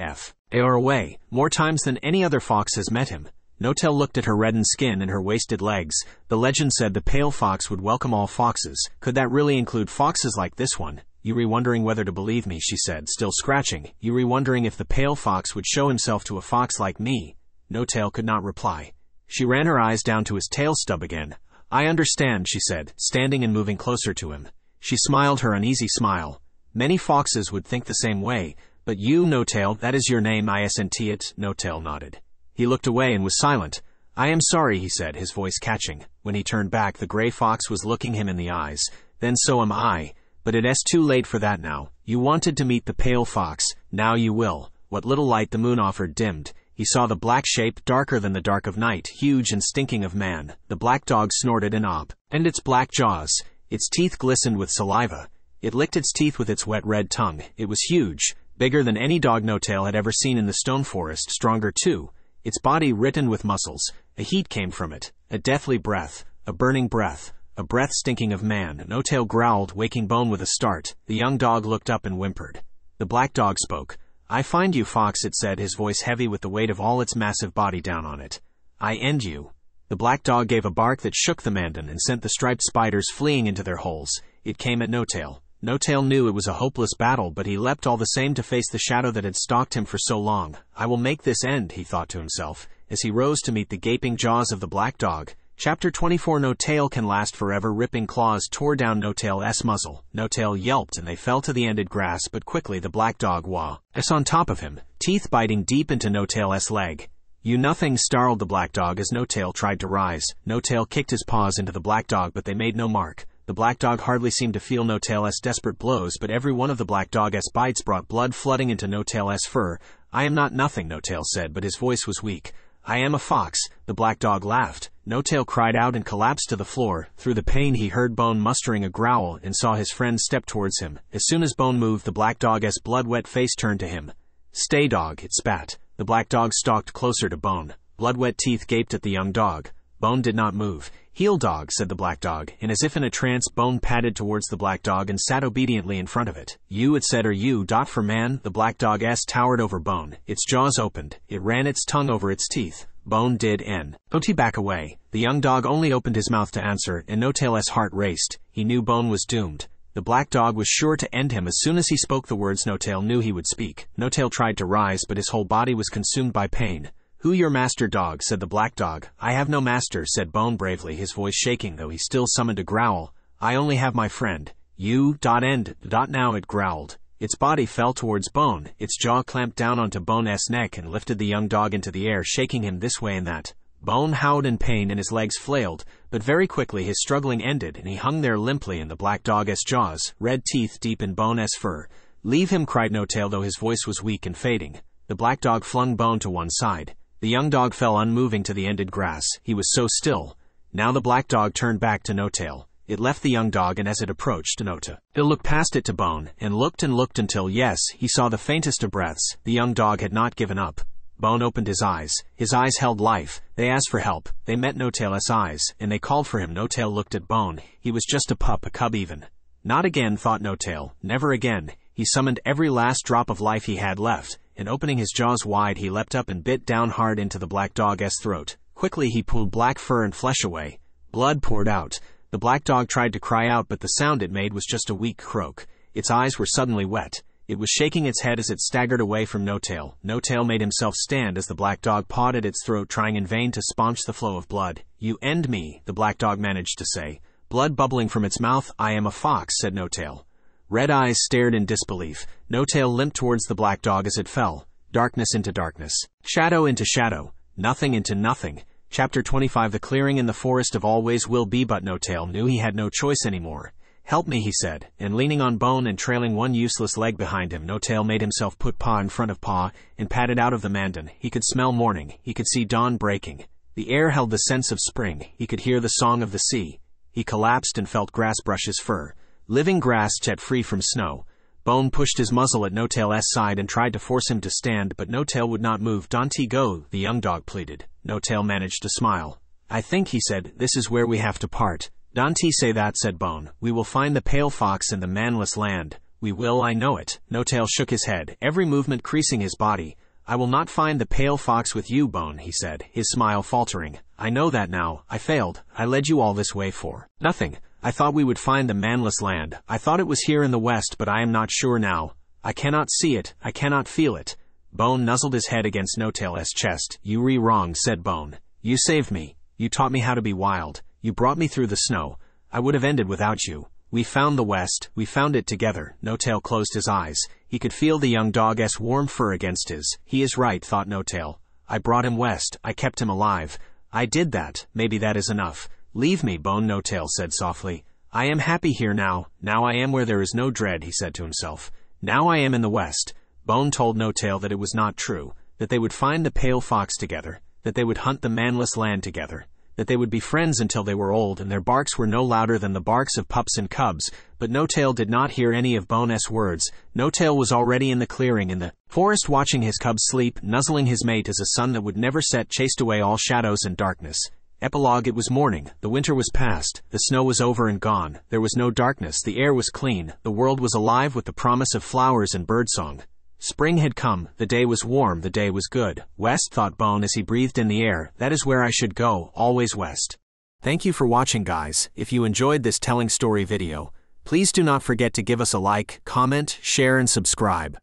away. More times than any other fox has met him. Notail looked at her reddened skin and her wasted legs. The legend said the pale fox would welcome all foxes. Could that really include foxes like this one? You were wondering whether to believe me, she said, still scratching. You were wondering if the pale fox would show himself to a fox like me. Notail could not reply. She ran her eyes down to his tail stub again. I understand, she said, standing and moving closer to him. She smiled her uneasy smile. Many foxes would think the same way, but you, Notail, that is your name, isn't it? Notail nodded. He looked away and was silent. I am sorry, he said, his voice catching. When he turned back, the gray fox was looking him in the eyes. Then so am I. But it is too late for that now. You wanted to meet the pale fox. Now you will. What little light the moon offered dimmed. He saw the black shape, darker than the dark of night, huge and stinking of man. The black dog snorted and opened its black jaws. Its teeth glistened with saliva. It licked its teeth with its wet red tongue. It was huge, bigger than any dog Notail had ever seen in the stoneforest, stronger too. Its body written with muscles. A heat came from it. A deathly breath. A burning breath. A breath stinking of man. Notail growled, waking Bone with a start. The young dog looked up and whimpered. The black dog spoke. I find you, fox, it said, his voice heavy with the weight of all its massive body down on it. I end you. The black dog gave a bark that shook the mandan and sent the striped spiders fleeing into their holes. It came at Notail. Notail knew it was a hopeless battle, but he leapt all the same to face the shadow that had stalked him for so long. I will make this end, he thought to himself, as he rose to meet the gaping jaws of the black dog. Chapter 24. Notail can last forever. Ripping claws tore down Notail's muzzle. Notail yelped and they fell to the ended grass, but quickly the black dog was on top of him, teeth biting deep into Notail's leg. You nothing, snarled the black dog as Notail tried to rise. Notail kicked his paws into the black dog, but they made no mark. The black dog hardly seemed to feel Notail's desperate blows, but every one of the black dog's bites brought blood flooding into Notail's fur. I am not nothing, Notail said, but his voice was weak. I am a fox. The black dog laughed. Notail cried out and collapsed to the floor. Through the pain he heard Bone mustering a growl and saw his friend step towards him. As soon as Bone moved, the black dog's blood-wet face turned to him. Stay, dog, it spat. The black dog stalked closer to Bone. Blood-wet teeth gaped at the young dog. Bone did not move. Heel, dog, said the black dog, and as if in a trance, Bone padded towards the black dog and sat obediently in front of it. You, it said, are you, dot for man? The black dog towered over Bone. Its jaws opened. It ran its tongue over its teeth. Bone did ot back away. The young dog only opened his mouth to answer, and Notail's heart raced. He knew Bone was doomed. The black dog was sure to end him as soon as he spoke the words Notail knew he would speak. Notail tried to rise, but his whole body was consumed by pain. Who your master, dog? Said the black dog. I have no master, said Bone bravely, his voice shaking though he still summoned a growl. I only have my friend. You, now, it growled. Its body fell towards Bone. Its jaw clamped down onto Bone's neck and lifted the young dog into the air, shaking him this way and that. Bone howled in pain and his legs flailed, but very quickly his struggling ended and he hung there limply in the black dog's jaws, red teeth deep in Bone's fur. Leave him, cried Notail, though his voice was weak and fading. The black dog flung Bone to one side. The young dog fell unmoving to the ended grass. He was so still. Now the black dog turned back to Notail. It left the young dog, and as it approached, Notail looked past it to Bone, and looked until, yes, he saw the faintest of breaths. The young dog had not given up. Bone opened his eyes. His eyes held life. They asked for help. They met Notail's eyes, and they called for him. Notail looked at Bone. He was just a pup, a cub even. Not again, thought Notail. Never again. He summoned every last drop of life he had left, and opening his jaws wide he leapt up and bit down hard into the black dog's throat. Quickly he pulled black fur and flesh away. Blood poured out. The black dog tried to cry out, but the sound it made was just a weak croak. Its eyes were suddenly wet. It was shaking its head as it staggered away from Notail. Notail made himself stand as the black dog pawed at its throat, trying in vain to staunch the flow of blood. "You end me," the black dog managed to say. Blood bubbling from its mouth. "I am a fox," said Notail. Red eyes stared in disbelief. Notail limped towards the black dog as it fell. Darkness into darkness. Shadow into shadow. Nothing into nothing. Chapter 25. The clearing in the forest of always will be, but Notail knew he had no choice anymore. "Help me," he said, and leaning on Bone and trailing one useless leg behind him, Notail made himself put paw in front of paw and padded out of the mandan. He could smell morning. He could see dawn breaking. The air held the sense of spring. He could hear the song of the sea. He collapsed and felt grass brush his fur. Living grass jet free from snow. Bone pushed his muzzle at Notail's side and tried to force him to stand, but Notail would not move. "Don't go," the young dog pleaded. Notail managed to smile. "I think," he said, "this is where we have to part." "Don't say that," said Bone. "We will find the pale fox in the Manless Land. We will, I know it." Notail shook his head, every movement creasing his body. "I will not find the pale fox with you, Bone," he said, his smile faltering. "I know that now. I failed. I led you all this way for nothing. I thought we would find the Manless Land. I thought it was here in the west, but I am not sure now. I cannot see it. I cannot feel it." Bone nuzzled his head against Notail's chest. "You were wrong," said Bone. "You saved me. You taught me how to be wild. You brought me through the snow. I would have ended without you. We found the west. We found it together." Notail closed his eyes. He could feel the young dog's warm fur against his. "He is right," thought Notail. "I brought him west. I kept him alive. I did that. Maybe that is enough." "Leave me, Bone," Notail said softly. "I am happy here now. Now I am where there is no dread," he said to himself. "Now I am in the west." Bone told Notail that it was not true, that they would find the pale fox together, that they would hunt the Manless Land together, that they would be friends until they were old, and their barks were no louder than the barks of pups and cubs. But Notail did not hear any of Bone's words. Notail was already in the clearing in the forest, watching his cubs sleep, nuzzling his mate as a sun that would never set chased away all shadows and darkness. Epilogue. It was morning. The winter was past. The snow was over and gone. There was no darkness. The air was clean. The world was alive with the promise of flowers and birdsong. Spring had come. The day was warm. The day was good. "West," thought Bone as he breathed in the air. "That is where I should go. Always west." Thank you for watching, guys. If you enjoyed this telling story video, please do not forget to give us a like, comment, share, and subscribe.